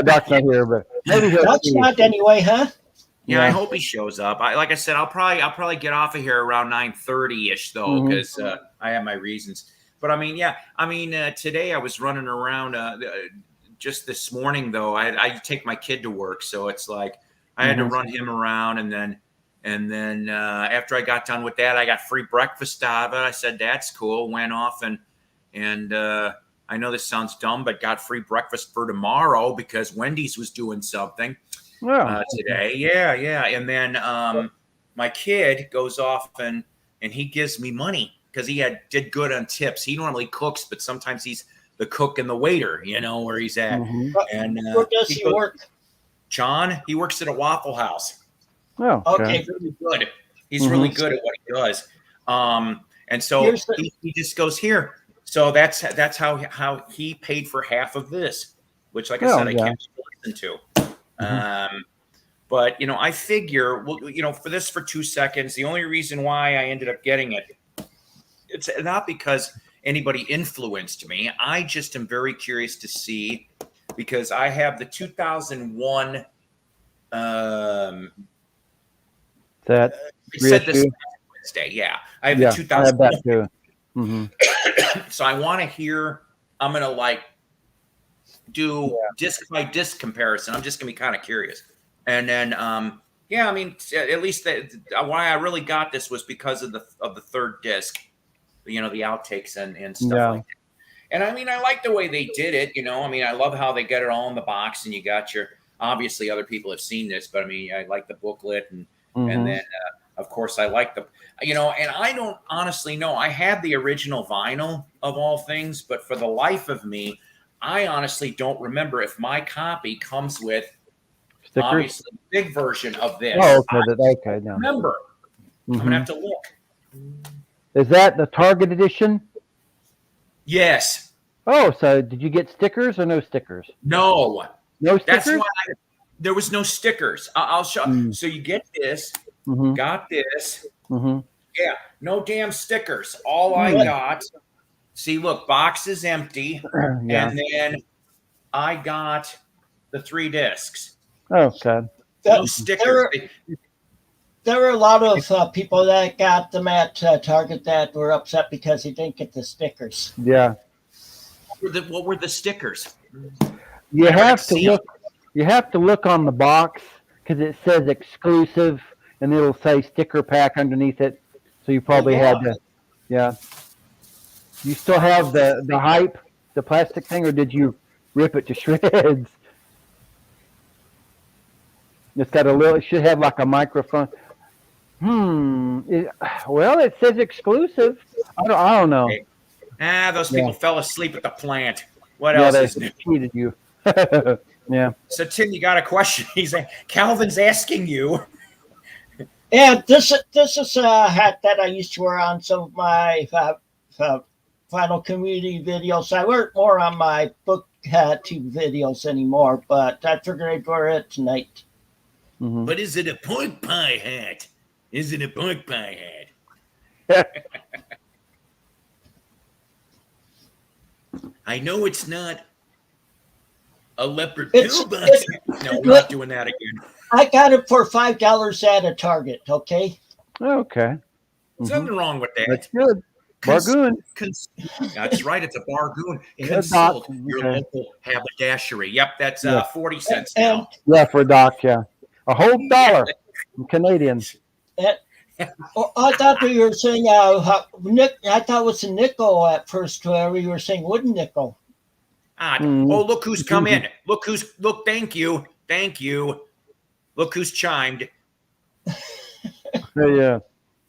Doc's not here, but maybe he'll Doc's see. not anyway, huh? yeah, I Yeah. hope he shows up. Like I said, I'll probably get off of here around 9:30 ish though, Mhm. because I have my reasons. But I mean, today I was running around. Just this morning though, I take my kid to work, so it's like I had to run him around, and then after I got done with that, I got free breakfast out of it. I said that's cool. Went off and I know this sounds dumb, but got free breakfast for tomorrow because Wendy's was doing something today. Yeah. And then my kid goes off and he gives me money because he did good on tips. He normally cooks, but sometimes he's the cook and the waiter, where he's at. Mhm. And Where does he work? John, he works at a Waffle House. Oh, Okay. He's really good. He's really good at what he does. And so he just goes here. So that's how he paid for half of this. which, like I said, I yeah. can't listen to. But I figure, well, for 2 seconds, the only reason why I ended up getting it, it's not because anybody influenced me. I just am very curious to see, because I have the 2001. That I said this reissue? Wednesday. Yeah, I have Yeah, the I have 2001. that too. Mm-hmm. So I want to hear. I'm gonna do disc by disc comparison. I'm just gonna be kind of curious, and then yeah, I mean, at least why I really got this was because of the third disc, the outtakes and stuff Yeah. like that. And I mean, I like the way they did it. I mean, I love how they get it all in the box, and you got your. Obviously, other people have seen this, but I mean, I like the booklet, and then of course I like the, and I don't honestly know. I had the original vinyl of all things, but for the life of me, I honestly don't remember if my copy comes with Stickers? obviously the big version of this. Oh, I okay. No. remember. I'm gonna have to look. Is that the Target edition? Yes. Oh, so did you get stickers or no stickers? No. No That's stickers? why there was no stickers. I'll show. So you get this, got this. Yeah, no damn stickers. All I got. See, look, box is empty, Yeah. and then I got the 3 discs. Okay. No stickers. There were a lot of people that got them at Target that were upset because they didn't get the stickers. Yeah. What were the stickers? You have to look. You have to look on the box because it says exclusive, and it'll say sticker pack underneath it. So you probably had to. Yeah. You still have the hype, the plastic thing, or did you rip it to shreds? It's got a little. It should have like a microphone. Well, it says exclusive. I don't know. Those people fell asleep at the plant. What Yeah, else they is new? cheated you. Yeah. So Tim, you got a question? Calvin's asking you. And this is a hat that I used to wear on some of my final community videos. I wear it more on my book tube videos anymore, but I figured I'd wear it tonight. But is it a pork pie hat? Is it a pork pie hat? I know it's not a leopard pillbox. No, we're not doing that again. I got it for $5 at a Target. Okay. Okay. Something wrong with that. That's good. Bargoon. That's right. It's a bargoon. Consult your local haberdashery. Yep, that's 40 cents And now. Yeah, for a doc. Yeah, a whole $1 Canadian. I thought you were saying Nick. I thought it was a nickel at first. You were saying wooden nickel. Oh, look who's come in. Look. Thank you. Look who's chimed. Yeah.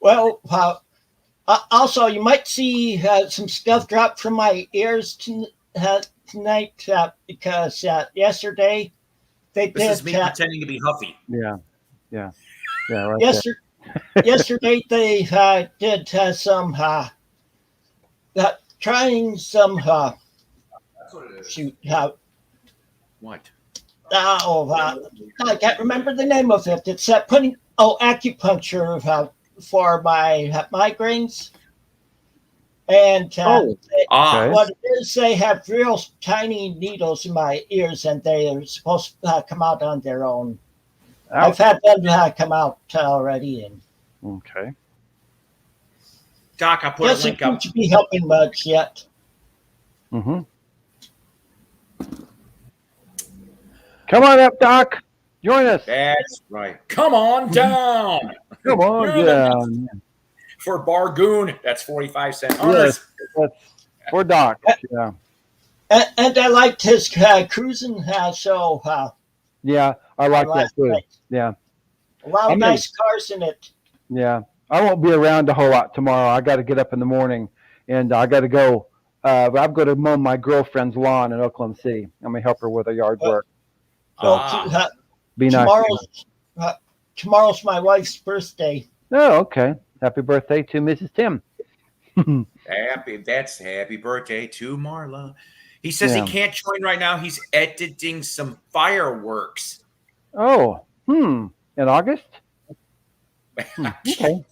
Well, also you might see some stuff drop from my ears tonight because yesterday they did. This is me pretending to be Huffy. Yeah. Right Yesterday they did some trying some What? I can't remember the name of it. It's putting acupuncture for my migraines. And what it is, they have real tiny needles in my ears, and they are supposed to come out on their own. I've had them come out already. And okay. Doc, I put a link up. Doesn't seem to be helping much yet. Come on up, Doc. Join us. That's right. Come on down. Come on down. For Bargoon, that's 45 cents. Yes, that's for Doc. Yeah. And I liked his cruising show. Yeah, I like that too. Night. Yeah. A lot of nice cars in it. Yeah. I won't be around a whole lot tomorrow. I got to get up in the morning, and I got to go. I'm going to mow my girlfriend's lawn in Oklahoma City. I'm going to help her with her yard work. So, be nice. Tomorrow's my wife's birthday. Oh, okay. Happy birthday to Mrs. Tim. Happy birthday to Marla. He says he Yeah. can't join right now. He's editing some fireworks. Oh, in August? Okay.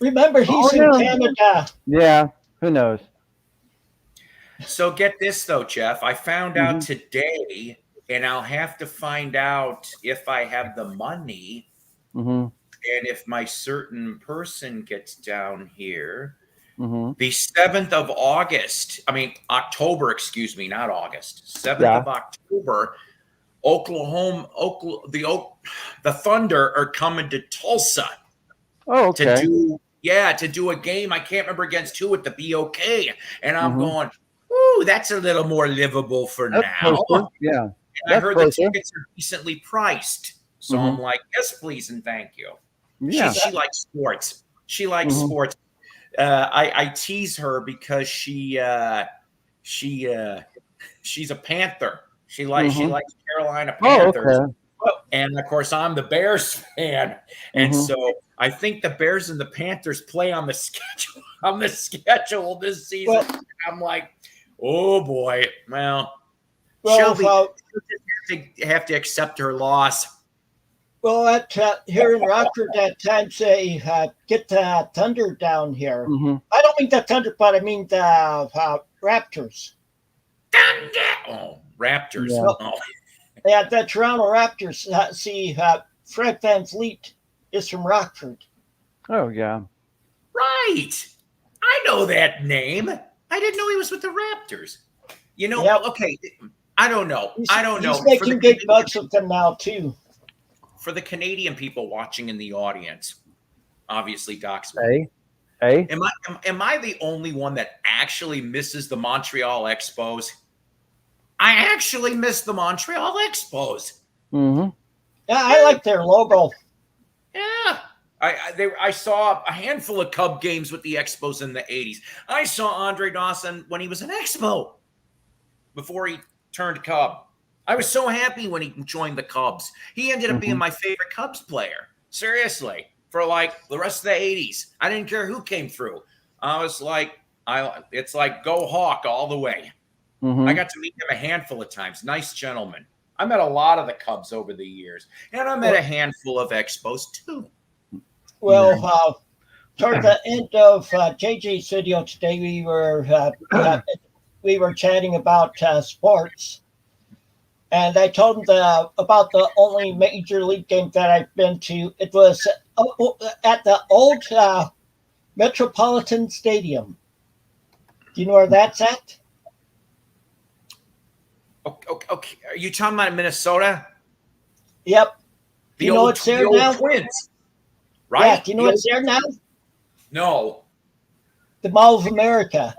Remember, he's in no. Canada. Yeah. Who knows? So get this though, Jeff. I found out Mhm. today, and I'll have to find out if I have the money Mhm. and if my certain person gets down here. Mhm. The 7th of August, I mean October, excuse me, not August. 7th Yeah. of October, the Thunder are coming to Tulsa Oh, to okay. do a game. I can't remember against who at the BOK. And I'm Mhm. going, ooh, that's a little more livable for That's now. closer. Yeah. And I That's heard the closer. tickets are decently priced. So Mhm. I'm like, yes, please, and thank you. Yeah. She likes sports. She likes Mhm. sports. I tease her because she's a Panther. She Mhm. likes Carolina Oh, Panthers. okay. And of course, I'm the Bears fan, and Mhm. so I think the Bears and the Panthers play on the schedule this season. Well, I'm like, oh boy. Well, well, Shelby have to accept her loss. here in Rockford, at times they get the Thunder down here. Mhm. I don't mean the Thunder, but I mean the Raptors. Oh, Raptors. Yeah. Well, Oh, yeah, the Toronto Raptors. Fred VanVleet is from Rockford. Oh, yeah. right. I know that name. I didn't know he was with the Raptors. You know, Yep. okay. I don't know. He's making big bucks with them now too. For the Canadian people watching in the audience, obviously Doc's. Hey. Hey. Am I the only one that actually misses the Montreal Expos? I actually miss the Montreal Expos. Mhm. Yeah, I like their logo. Yeah. I saw a handful of Cub games with the Expos in the 80s. I saw Andre Dawson when he was an Expo before he turned Cub. I was so happy when he joined the Cubs. He ended up being Mhm. my favorite Cubs player. Seriously, for like the rest of the 80s. I didn't care who came through. I was like, it's like go Hawk all the way. I Mhm. got to meet him a handful of times. Nice gentleman. I met a lot of the Cubs over the years, and I met a handful of Expos too. Well, toward the end of JJ's video today, we were chatting about sports, and I told him about the only major league game that I've been to. It was at the old Metropolitan Stadium. Do you know where that's at? Okay. Are you talking about Minnesota? Yep. Do The you know old, it's there the old now? Twins, Yeah. right? Do you know it's there now? No, The Mall of America.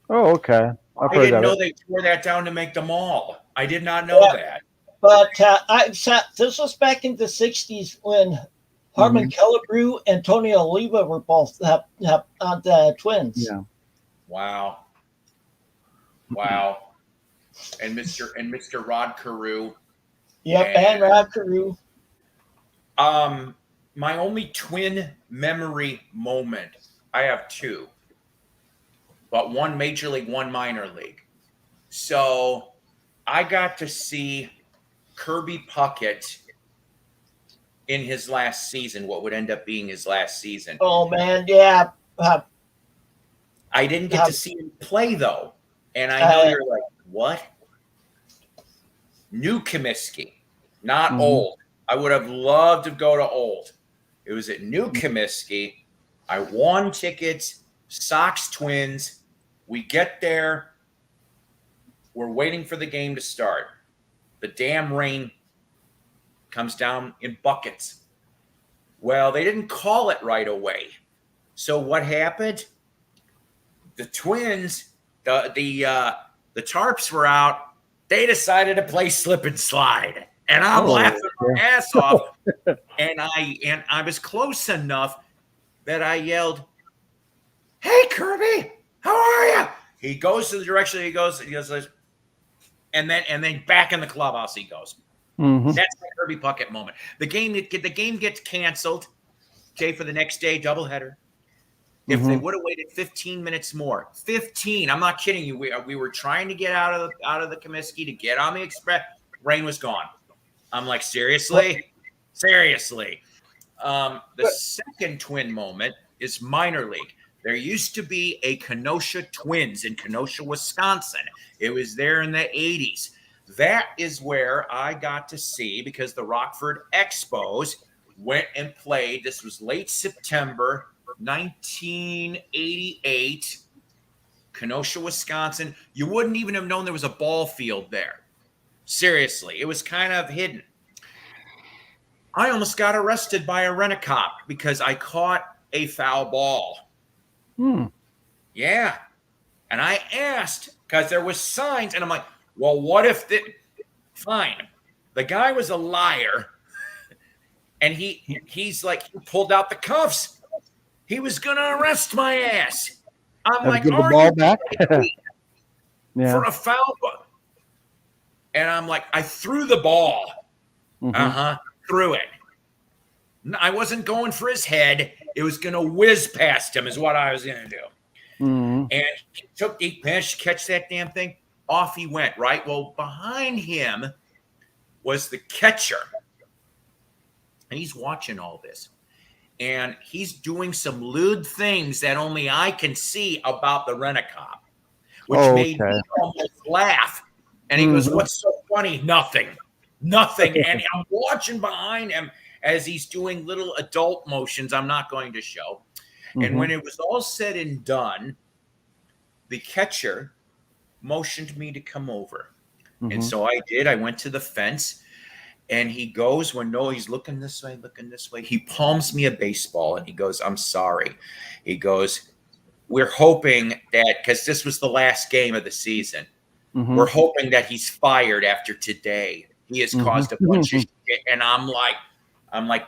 Oh, okay. I've I heard didn't of know it. they tore that down to make the mall. I did not know Yeah. that. But this was back in the 60s when Harmon Killebrew and Tony Oliva were both on the Twins. Yeah. Wow. And Mr. Rod Carew. Yep, and Rod Carew. My only Twin memory moment. I have two, but one major league, one minor league. So I got to see Kirby Puckett in his last season, what would end up being his last season. Oh man, yeah. I didn't get to see him play though. And I know you're like, what? New Comiskey, not old. I would have loved to go to old. It was at New Comiskey. I won tickets, Sox Twins. We get there. We're waiting for the game to start. The damn rain comes down in buckets. Well, they didn't call it right away. So what happened? The Twins, the tarps were out. They decided to play slip and slide. And I'm laughing my ass off. And I was close enough that I yelled, "Hey Kirby, how are you?" He goes to the direction he goes, and then back in the clubhouse he goes. That's the Kirby Puckett moment. The game gets canceled. Okay, for the next day, doubleheader. If they would have waited 15 minutes more, 15, I'm not kidding you. We were trying to get out of the Comiskey to get on the express. Rain was gone. I'm like, seriously? Seriously. The second twin moment is minor league. There used to be a Kenosha Twins in Kenosha, Wisconsin. It was there in the 80s. That is where I got to see, because the Rockford Expos went and played. This was late September 1988, Kenosha, Wisconsin. You wouldn't even have known there was a ball field there. Seriously, it was kind of hidden. I almost got arrested by a rent-a-cop because I caught a foul ball. Yeah. And I asked, because there was signs, and I'm like, well, what if fine. The guy was a liar. And he's like, he pulled out the cuffs. He was going to arrest my ass. I'm like, give the ball back? For a foul ball. And I'm like, I threw the ball. Threw it. I wasn't going for his head. It was going to whiz past him is what I was going to do. And he managed to catch that damn thing. Off he went, right? Well, behind him was the catcher. And he's watching all this. And he's doing some lewd things that only I can see about the rent-a-cop, which made me almost laugh. And he goes, what's so funny? Nothing. And I'm watching behind him as he's doing little adult motions I'm not going to show. And when it was all said and done, the catcher motioned me to come over. And so I did. I went to the fence. And he goes, he's looking this way. He palms me a baseball and he goes, I'm sorry. He goes, we're hoping that, because this was the last game of the season, we're hoping that he's fired after today. He has caused a bunch of shit. And I'm like,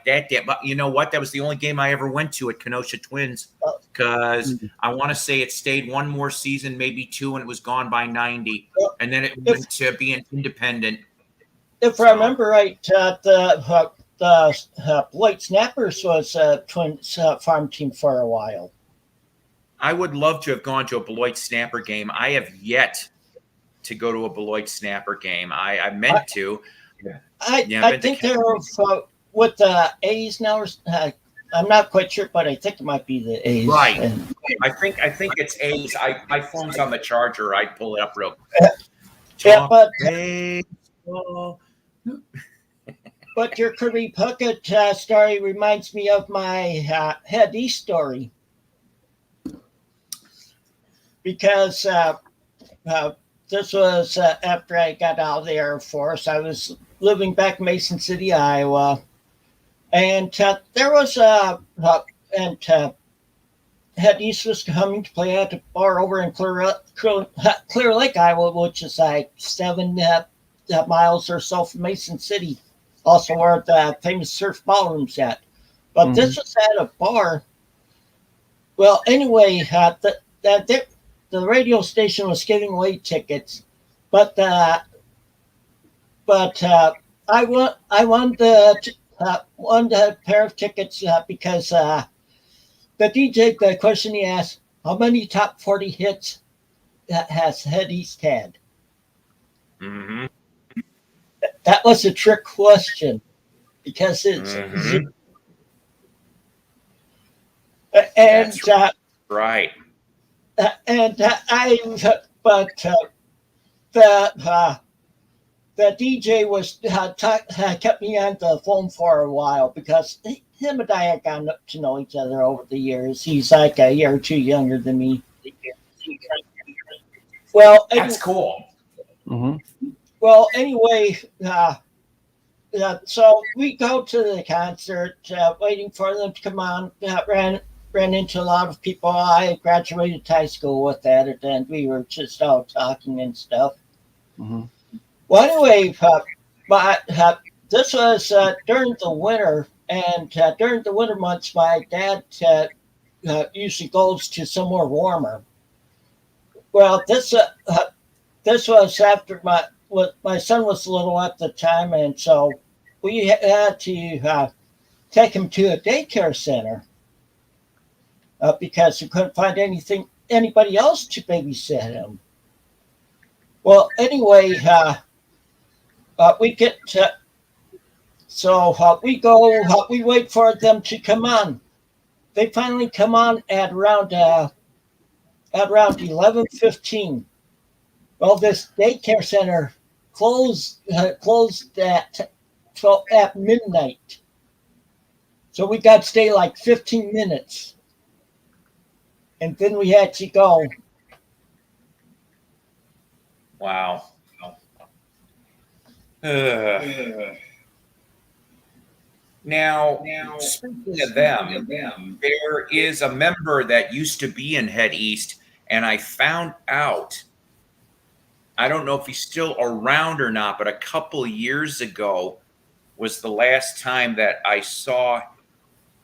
that damn. But you know what? That was the only game I ever went to at Kenosha Twins, because I want to say it stayed one more season, maybe two, and it was gone by 90. And then it went to being independent. If I remember right, the Beloit Snappers was Twins farm team for a while. I would love to have gone to a Beloit Snapper game. I have yet to go to a Beloit Snapper game. I meant to. I think they're with the A's now. I'm not quite sure, but I think it might be the A's. Right. I think it's A's. My phone's on the charger. I'd pull it up real quick. But but your Kirby Puckett story reminds me of my Head East story, because this was after I got out of the Air Force. I was living back in Mason City, Iowa, and there was Head East was coming to play at a bar over in Clear Lake, Iowa, which is like 7 miles or so from Mason City, also where the famous surf ballroom's at. But this was at a bar. Well, anyway, the radio station was giving away tickets, but I won a pair of tickets because the DJ, the question he asked, how many top 40 hits has Head East had? That was a trick question, because it's and right. And the DJ was kept me on the phone for a while, because him and I had gotten to know each other over the years. He's like a year or two younger than me. Well, that's cool. Well, anyway, so we go to the concert, waiting for them to come on. Ran into a lot of people I graduated high school with at it, and we were just all talking and stuff. Well, anyway, this was during the winter, and during the winter months, my dad usually goes to somewhere warmer. Well, this was after my son was little at the time, and so we had to take him to a daycare center. because they couldn't find anybody else to babysit him. Well, anyway, we get we wait for them to come on. They finally come on at around 11:15. Well, this daycare center closed at 12 at midnight. So we got to stay like 15 minutes. And then we had to go. Wow. Now, speaking of them, there is a member that used to be in Head East, and I found out, I don't know if he's still around or not, but a couple of years ago was the last time that I saw,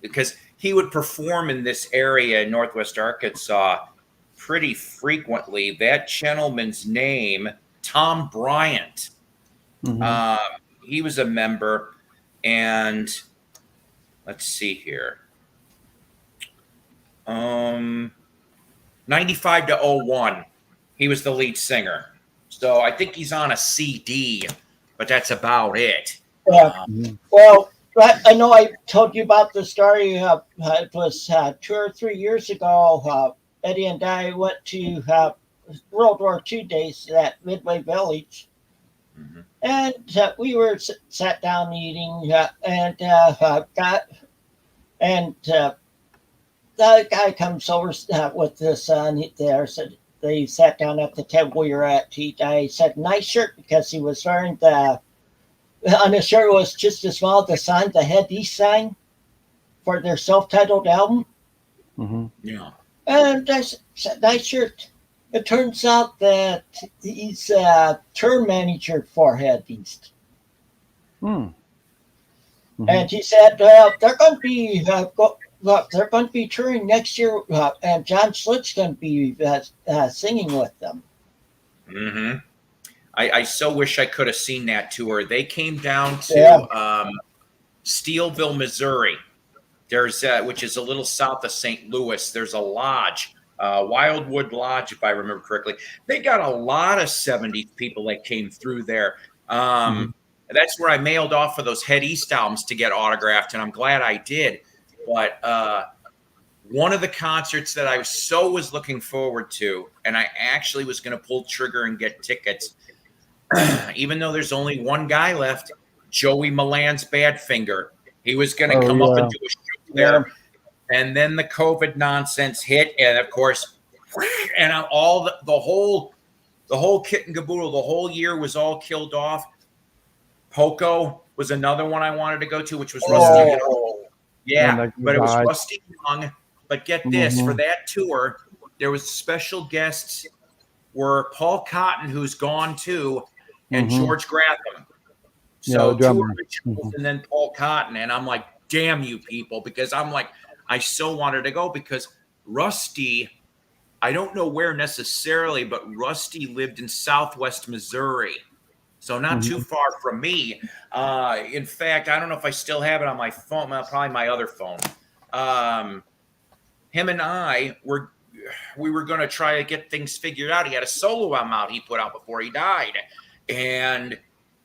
because he would perform in this area in Northwest Arkansas pretty frequently. That gentleman's name, Tom Bryant. He was a member, and let's see here. 95 to 01, he was the lead singer. So I think he's on a CD, but that's about it. Well, I know I told you about the story. It was 2 or 3 years ago. Eddie and I went to World War II days at Midway Village. And we were sat down eating, the guy comes over with his son there. Said they sat down at the table we were at to eat. I said, "Nice shirt," because he was wearing on his shirt was just as small the sign, the Head East sign for their self-titled album. Yeah. And I said, "Nice shirt." It turns out that he's a tour manager for Head East. And he said they're going to be touring next year, and John Schlitt's going to be singing with them. I so wish I could have seen that tour. They came down to Steelville, Missouri. There's which is a little south of St. Louis. There's a lodge. Wildwood Lodge, if I remember correctly. They got a lot of 70s people that came through there. That's where I mailed off for those Head East albums to get autographed, and I'm glad I did. But one of the concerts that I was looking forward to, and I actually was going to pull trigger and get tickets, even though there's only one guy left, Joey Milan's Badfinger. He was going to come up and do a show there. And then the COVID nonsense hit, and of course, and all the whole kit and caboodle, the whole year was all killed off. Poco was another one I wanted to go to, which was Rusty Young. Yeah, but it was Rusty Young. But get this, for that tour, there was special guests were Paul Cotton, who's gone too, and George Gratham. So two originals and then Paul Cotton, and I'm like, damn you people, because I'm like, I so wanted to go because Rusty, I don't know where necessarily, but Rusty lived in Southwest Missouri. So not too far from me. In fact, I don't know if I still have it on my phone, probably my other phone. Him and I we were going to try to get things figured out. He had a solo album out he put out before he died. And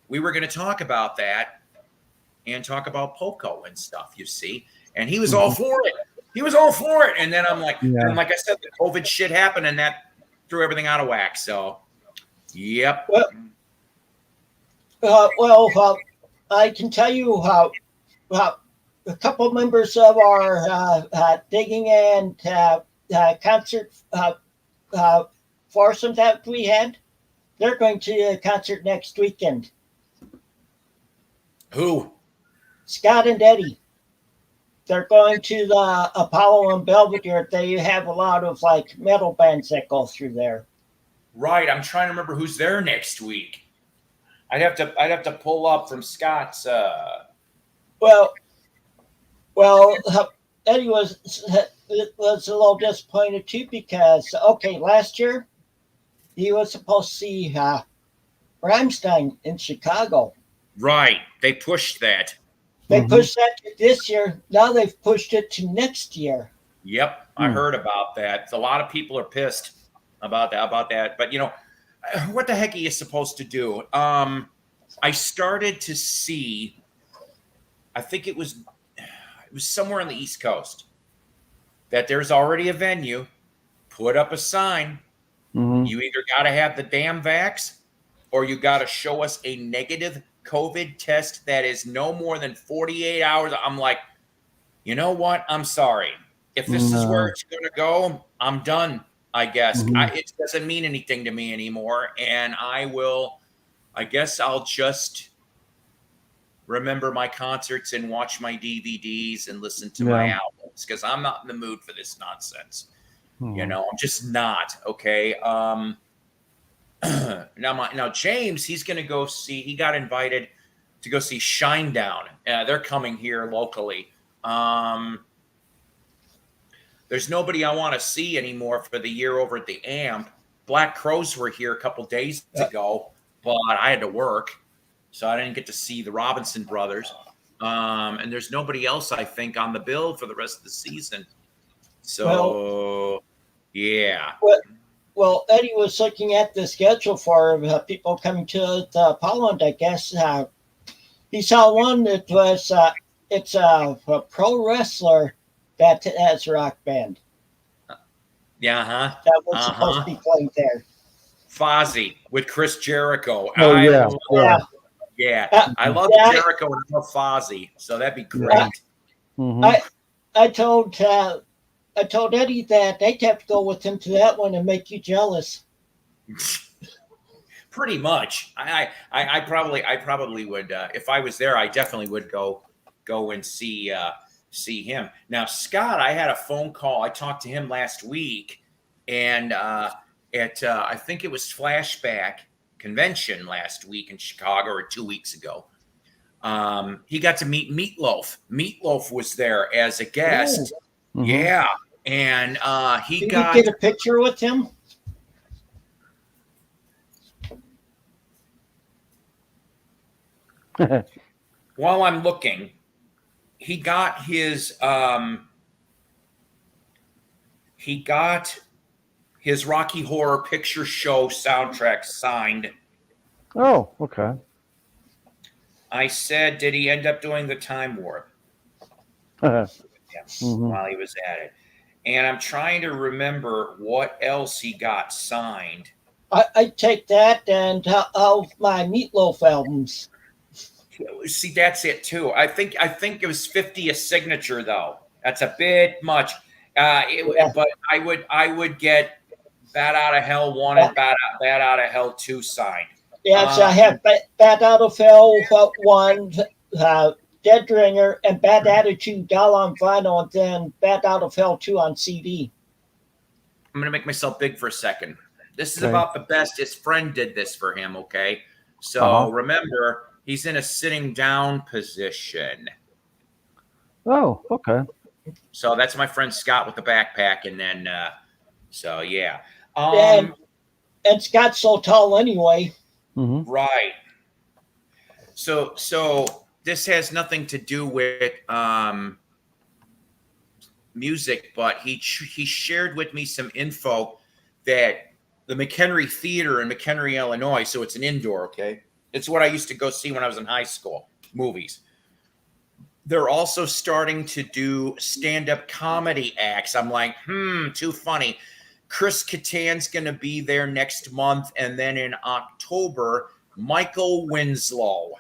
we were going to talk about that and talk about Poco and stuff, you see. And he was all for it. He was all for it. And then I'm like, and like I said, the COVID shit happened and that threw everything out of whack. So, yep. Well, I can tell you how a couple members of our digging and concert foursome that we had, they're going to a concert next weekend. Who? Scott and Eddie. They're going to the Apollo and Belvedere. They have a lot of like metal bands that go through there. Right. I'm trying to remember who's there next week. I'd have to pull up from Scott's. Well, Eddie was a little disappointed too because last year he was supposed to see Rammstein in Chicago. Right. They pushed that. They pushed that to this year. Now they've pushed it to next year. Yep, I heard about that. A lot of people are pissed about that. But what the heck are you supposed to do? I started to see. I think it was somewhere on the East Coast that there's already a venue. Put up a sign. Mm-hmm. You either got to have the damn vax, or you got to show us a negative COVID test that is no more than 48 hours. I'm like, you know what? I'm sorry. If this is where it's going to go, I'm done, I guess. Mm-hmm. It doesn't mean anything to me anymore. And I guess I'll just remember my concerts and watch my DVDs and listen to my albums, because I'm not in the mood for this nonsense. Mm-hmm. I'm just not. Okay. Now James, he's going to go see. He got invited to go see Shinedown. They're coming here locally. There's nobody I want to see anymore for the year over at the Amp. Black Crows were here a couple days ago, but I had to work, so I didn't get to see the Robinson Brothers. And there's nobody else, I think, on the bill for the rest of the season. So, yeah. Well, Eddie was looking at the schedule for people coming to the Poland. I guess he saw one that was it's a pro wrestler that has a rock band. Yeah, That was supposed to be playing there. Fozzy with Chris Jericho. Oh, yeah. I love Jericho and I love Fozzy, so that'd be great. I told Eddie that they'd have to go with him to that one and make you jealous. Pretty much. I probably would. If I was there, I definitely would go and see him. Now, Scott, I had a phone call. I talked to him last week, and at I think it was Flashback Convention last week in Chicago, or 2 weeks ago. He got to meet Meatloaf. Meatloaf was there as a guest. Oh. Mm-hmm. Yeah, and Did you get a picture with him? While I'm looking, he got his Rocky Horror Picture Show soundtrack signed. Oh, okay. I said, did he end up doing the Time Warp? Yes, while he was at it. And I'm trying to remember what else he got signed. I take that and all my Meatloaf albums. See, that's it too. I think it was 50 a signature though. That's a bit much. But I would get Bat Out of Hell 1 and Bat Out of Hell 2 signed. Yes, I have Bat Out of Hell 1, Dead Ringer, and Bad Attitude all on vinyl, and then Bat Out of Hell 2 on CD. I'm gonna make myself big for a second. This is about the best. His friend did this for him. Okay, so remember. He's in a sitting down position. Oh, okay. So that's my friend Scott with the backpack. And then, so yeah. And Scott's so tall anyway. Mm-hmm. Right. So this has nothing to do with music, but he shared with me some info that the McHenry Theater in McHenry, Illinois, so it's an indoor, okay? It's what I used to go see when I was in high school, movies. They're also starting to do stand-up comedy acts. I'm like, too funny. Chris Kattan's going to be there next month. And then in October, Michael Winslow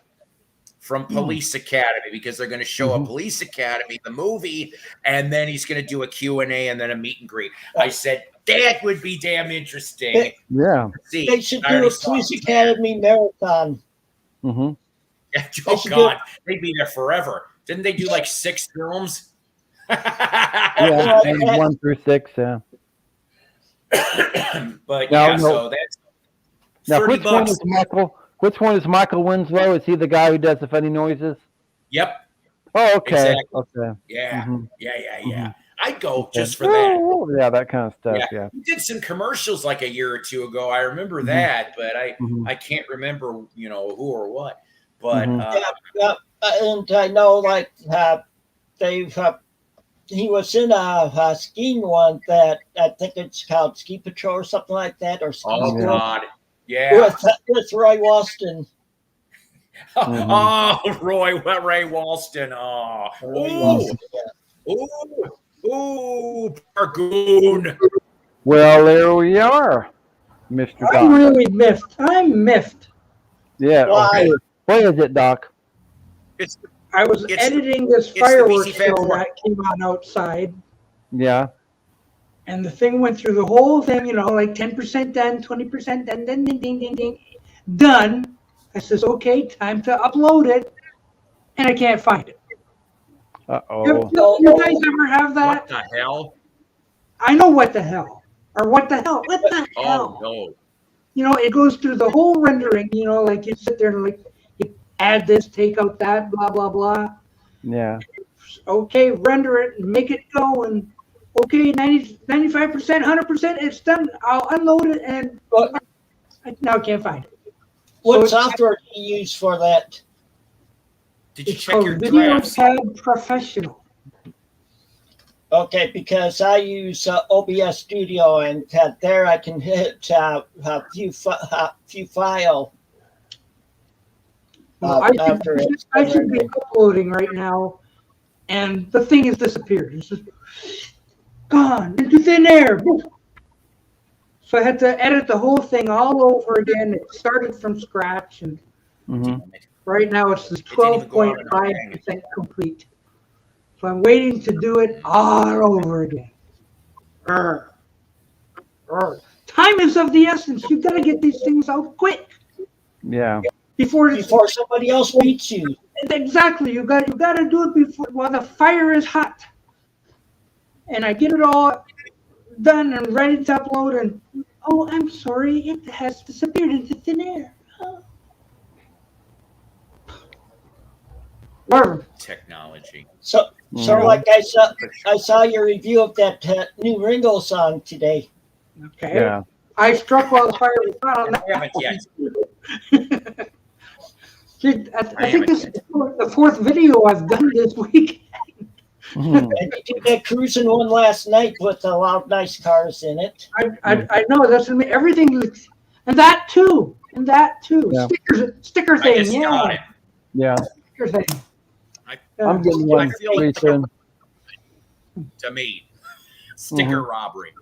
from Police Academy, because they're going to show a Police Academy, the movie, and then he's going to do a Q&A and then a meet and greet. I said, that would be damn interesting. They should do a Police Academy marathon. Mm-hmm. Oh, God. They'd be there forever. Didn't they do like 6 films? Yeah, 1 through 6, yeah. But so that's $30. Which one is Michael Winslow? Is he the guy who does the funny noises? Yep. Oh, okay. Exactly. Okay. Yeah. Mm-hmm. Yeah. I'd go just for that. Oh, yeah, that kind of stuff. Yeah. He did some commercials like a year or two ago. I remember that, but I can't remember, who or what. But and I know like they've he was in a skiing one that I think it's called Ski Patrol or something like that, or Ski Oh, School God. Yeah. with Roy Walston. Oh, Ray Walston. Oh. Roy Ooh. Walston, yeah. Ooh, Bargoon. Well, there we are, Mr. Doc. I'm really miffed. I'm miffed. Yeah. Why? Okay. What is it, Doc? It's I was It's- editing this the fireworks BC Fab show 4. that came on outside, Yeah. and the thing went through the whole thing, like 10% done, 20% done, ding, ding, ding, ding, ding, done. I says, okay, time to upload it, and I can't find it. Uh-oh. You guys ever have that? what the hell? I know what the hell. Or what the hell? What the hell? Oh, no. It goes through the whole rendering, like you sit there and like you add this, take out that, blah, blah, blah. Yeah. Okay, render it and make it go, and okay, 90, 95%, 100%, it's done. I'll unload it, and I now can't find it. What So software do you use for that? Did you It's check called your Video drafts? Tab Professional. Okay, because I use OBS Studio, and there I can hit view file. Well, After it's I should be rendering. uploading right now, and the thing has disappeared. It's just gone into thin air. So I had to edit the whole thing all over again. It started from scratch, and Hmm. right now it's just didn't even go out on 12.5% complete. So I'm waiting to do it all over again. Arr. Arr. Time is of the essence. You've got to get these things out quick Yeah. before Somebody else beats you. exactly. You got to do it before while the fire is hot. And I get it all done and ready to upload, and oh, I'm sorry, it has disappeared into thin air. Oh. Arr. Technology. So like I saw your review of that new Ringo song today. Okay. Yeah. I struck while the fire was hot on I haven't yet. that. Dude, I think this is the fourth video I've done this week. Mhm. And you did that cruising one last night with a lot of nice cars in it. I know that's everything looks, and that too. Yeah. Sticker I thing, just got yeah. it. Yeah. Sticker thing. I'm getting one I feel pretty like soon. to me. Sticker robbery.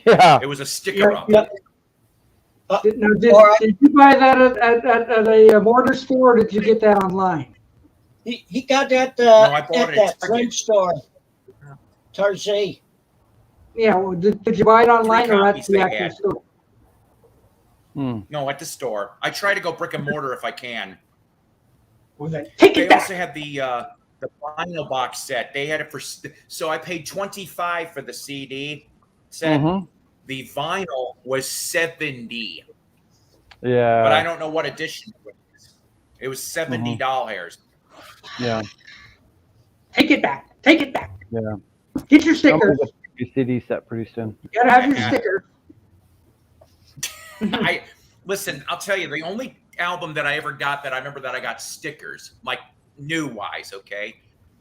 Yeah. It was a sticker Yeah, robbery. yeah. Now, did you buy that at a mortar store, or did you get that online? He got that I bought at it that at French store, Target. Yeah, well, did you buy it online or at copies the they actual had. store? Hmm. No, at the store. I try to go brick and mortar if I can. Well, then take They it back. also had the vinyl box set. They had it for so I paid $25 for the CD set. Mhm. The vinyl was $70, Yeah. but I don't know what edition it was. It was $70. Yeah. Take it back. Take it back. Yeah. Get your I'm sticker. gonna get your CD set pretty soon. You gotta have your Yeah. sticker. I listen. I'll tell you, the only album that I ever got that I remember that I got stickers, like new wise, okay,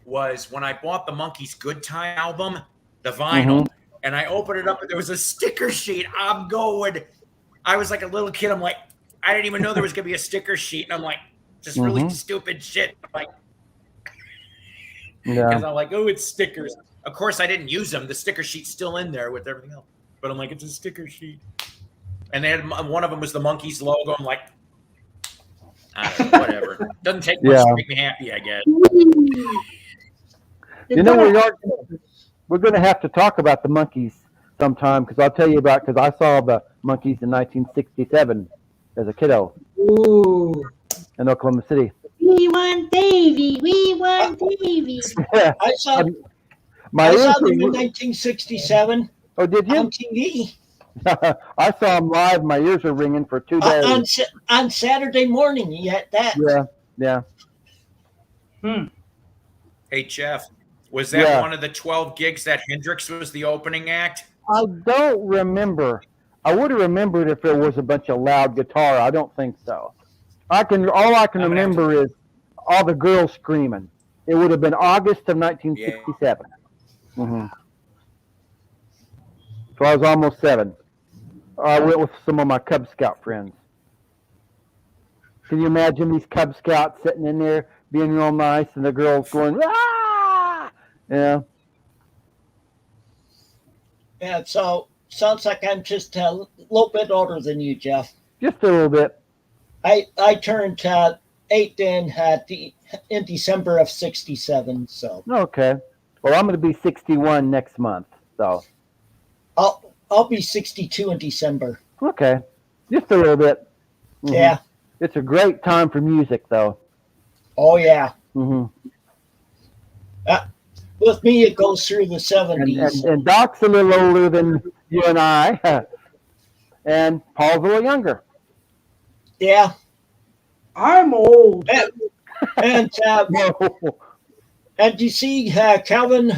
was when I bought the Monkeys Good Time album, the vinyl, and I opened it up and there was a sticker sheet. I was like a little kid. I'm like, I didn't even know there was gonna be a sticker sheet, and I'm like, just really stupid shit. I'm like, Yeah. because I'm like, oh, it's stickers. Of course, I didn't use them. The sticker sheet's still in there with everything else, but I'm like, it's a sticker sheet. And they had one of them was the Monkeys logo. I'm like, I don't know, whatever. Doesn't take much to make me happy, I guess. You know, we're going to have to talk about the Monkeys sometime, because I'll tell you about, because I saw the Monkeys in 1967 as a kiddo Ooh. in Oklahoma City. We want Davy. We want Davy. I saw My I ears saw them were- in 1967 Oh, did you? on TV I saw them live. My ears were ringing for 2 days. on Saturday morning. You had that. Yeah. Hey, Jeff, was that Yeah. one of the 12 gigs that Hendrix was the opening act? I don't remember. I would have remembered if there was a bunch of loud guitar. I don't think so. All I can remember is all the girls screaming. It would have been August of 1967. Mm-hmm. So I was almost 7. I went with some of my Cub Scout friends. Can you imagine these Cub Scouts sitting in there being real nice and the girls going, ah! Yeah. Yeah, so sounds like I'm just a little bit older than you, Jeff. Just a little bit. I turned 8 in December of '67, so Okay. Well, I'm going to be 61 next month. So, I'll be 62 in December. okay. Just a little bit. Mm-hmm. Yeah. It's a great time for music, though. Oh yeah. Mm-hmm. With me, it goes through the '70s. And Doc's a little older than you and I, and Paul's a little younger. Yeah. I'm old. And No. and you see, Calvin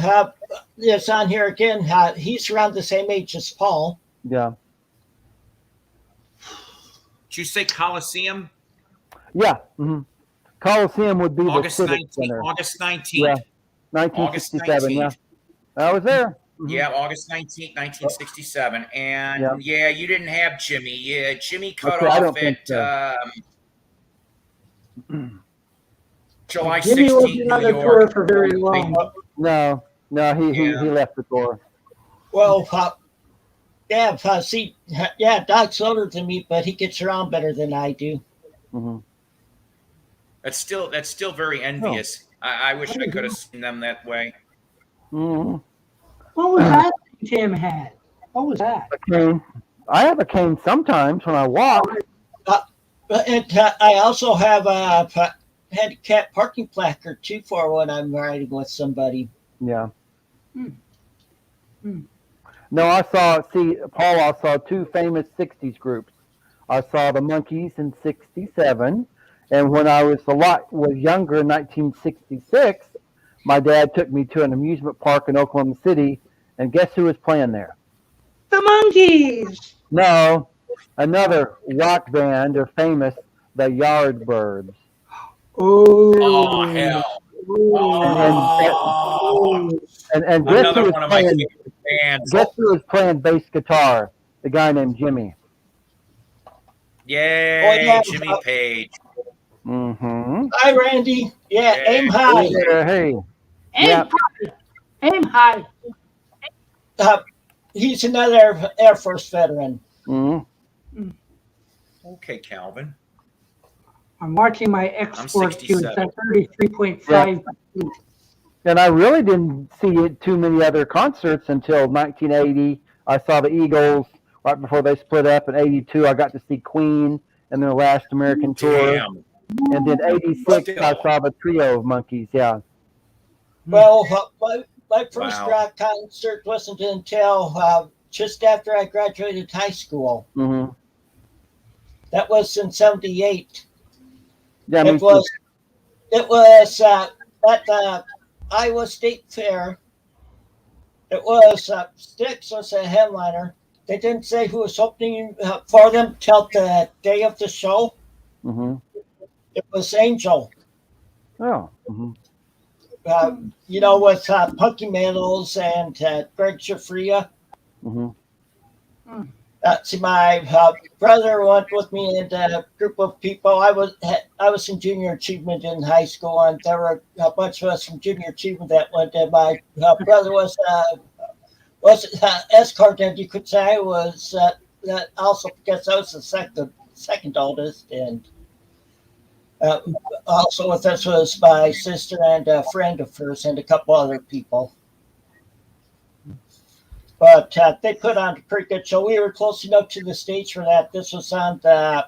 is on here again. He's around the same age as Paul. Yeah. Did you say Coliseum? Yeah. Mm-hmm. Coliseum would be August the Civic 19th. Center. August 19th. Yeah. 1967. Yeah. I was there. Mm-hmm. Yeah, August 19th, 1967. And yeah, you didn't have Jimmy. Yeah, Jimmy cut Okay, I off don't think at so. July Jimmy 16th, wasn't on New the tour York. for very long. No, he Yeah. left the tour. Well, see, Doc's older than me, but he gets around better than I do. Mm-hmm. That's still very envious. I wish I could have seen them that way. Mm-hmm. What was that Tim had? What was that? A cane. I have a cane sometimes when I walk. And I also have a handicap parking placard too for when I'm riding with somebody. Yeah. Hmm. No, Paul, I saw 2 famous 60s groups. I saw the Monkees in 67, and when I was younger in 1966, my dad took me to an amusement park in Oklahoma City, and guess who was playing there? The Monkees. No, another rock band. They're famous, the Yardbirds. Oh, hell. And guess Another who one of was my playing? favorite bands. Guess who was playing bass guitar? The guy named Jimmy. Yay, Jimmy Page. Mm-hmm. Hi, Randy. Yeah, aim high. Yeah, hey. Aim high. Aim high. He's another Air Force veteran. Mm-hmm. Okay, Calvin. I'm watching my export queue. It's 67. at 33.5. And I really didn't see too many other concerts until 1980. I saw the Eagles right before they split up. In 82, I got to see Queen and their last American tour. Damn. And then 86, I saw the trio of Monkees. Yeah. Well, my first Wow. rock concert wasn't until just after I graduated high school. Mm-hmm. That was in '78. Yeah, It was at the Iowa State Fair. It was Styx was a headliner. They didn't say who was opening for them till the day of the show. Mm-hmm. It was Angel. Oh. Mm-hmm. With Punky Mantles and Greg Shafria. Mm-hmm. See, my brother went with me and a group of people. I was in junior achievement in high school, and there were a bunch of us from junior achievement that went there. My brother was escort, and you could say I was that also because I was the second oldest, and also with us was my sister and a friend of hers and a couple other people. But they put on a pretty good show. We were close enough to the stage for that. This was on the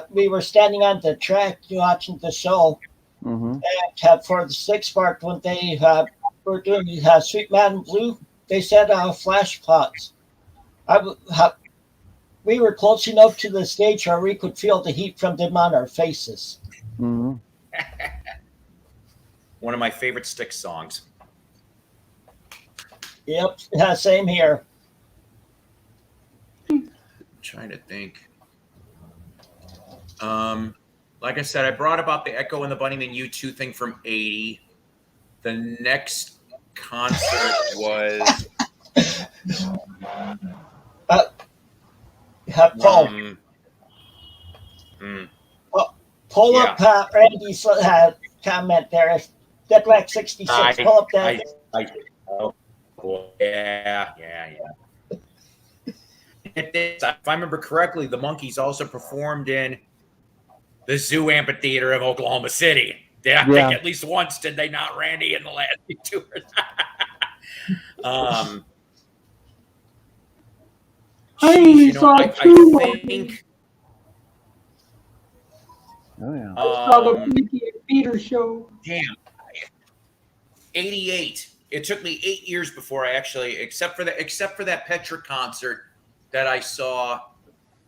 we were standing on the track watching the show. Mm-hmm. And for the sixth part, when they were doing Sweet Madam Blue, they said flash plots. We were close enough to the stage where we could feel the heat from them on our faces. Mm-hmm. One of my favorite Styx songs. Yep, same here. I'm trying to think. like I said, I brought about the Echo and the Bunnyman U2 thing from 80. The next concert was Paul, pull yeah. up Randy's comment there. Deadwack 66. Pull up that. Yeah. If I remember correctly, the Monkees also performed in the Zoo Amphitheater of Oklahoma City. I think at least once did they not, Randy, in the last two tours. I only saw two. I think. Oh yeah. I saw the Mickey and Peter show. Damn. 88. It took me 8 years before I actually, except for that Petra concert that I saw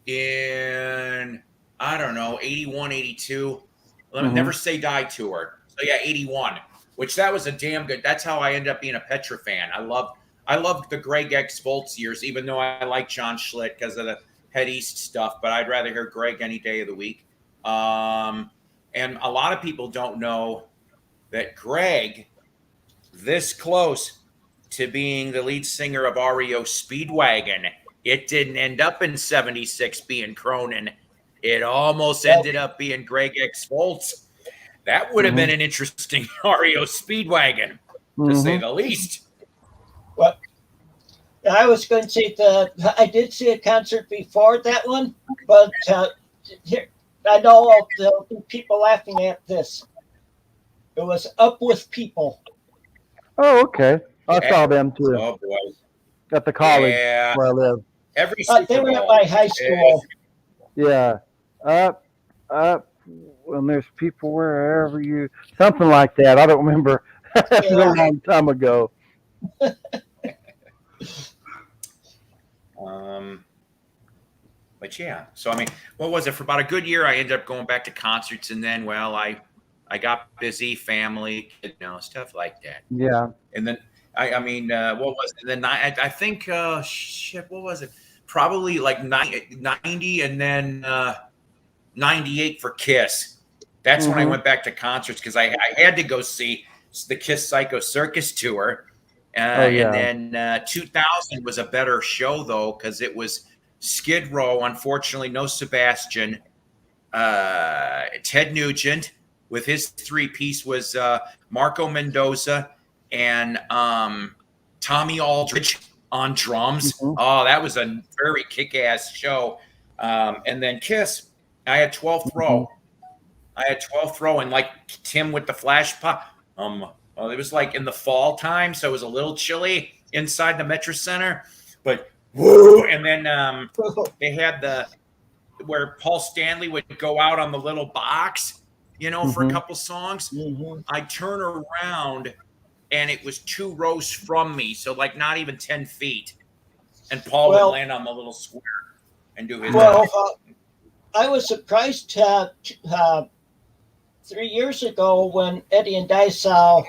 in, I don't know, 81, 82. Never Say Die tour. So yeah, 81. Which that was a damn good. That's how I ended up being a Petra fan. I loved the Greg X Volts years, even though I like John Schlitt because of the Head East stuff. But I'd rather hear Greg any day of the week. And a lot of people don't know that Greg, this close to being the lead singer of REO Speedwagon, it didn't end up in 76 being Cronin. It almost ended up being Greg X Volts. That would have been an interesting REO Speedwagon, to say the least. Well, I was going to say that I did see a concert before that one, but here, I know there'll be people laughing at this. It was Up With People. Oh, okay. I saw them too. Oh boy. At the college where I live. Every they were at my high school. Yeah. Up, when there's people wherever you, something like that. I don't remember. It was a long time ago. But yeah, so I mean, what was it? For about a good year, I ended up going back to concerts, and then, well, I got busy, family, stuff like that. Yeah. And then I mean, what was it? Then I think what was it? Probably like 90, and then 98 for Kiss. That's when I went back to concerts because I had to go see the Kiss Psycho Circus tour. And then 2000 was a better show though because it was Skid Row. Unfortunately, no Sebastian. Ted Nugent with his three-piece was Marco Mendoza and Tommy Aldridge on drums. Oh, that was a very kick-ass show. And then Kiss, I had 12th row. And like Tim with the flash pop. Well, it was like in the fall time, so it was a little chilly inside the Metro Center. But woo! And then they had where Paul Stanley would go out on the little box, for a couple songs. I turn around, and it was 2 rows from me, so like not even 10 feet. And Paul would land on the little square and do his. I was surprised 3 years ago when Eddie and I saw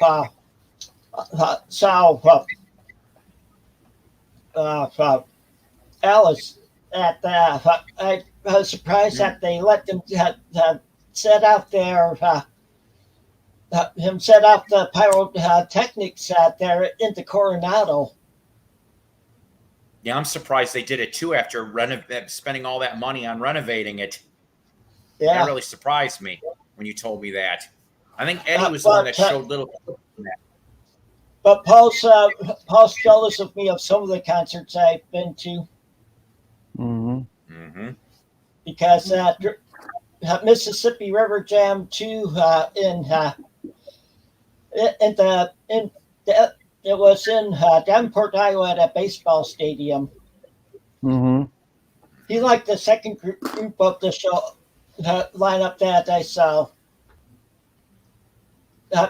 Alice at I was surprised that they let them set out there. Him set out the pyrotechnics out there into Coronado. Yeah, I'm surprised they did it too after spending all that money on renovating it. Yeah, that really surprised me when you told me that. I think Eddie was the one that showed little. But Paul's jealous of me of some of the concerts I've been to. Because Mississippi River Jam 2 it was in Davenport, Iowa, at a baseball stadium. He liked the second group of the show lineup that I saw.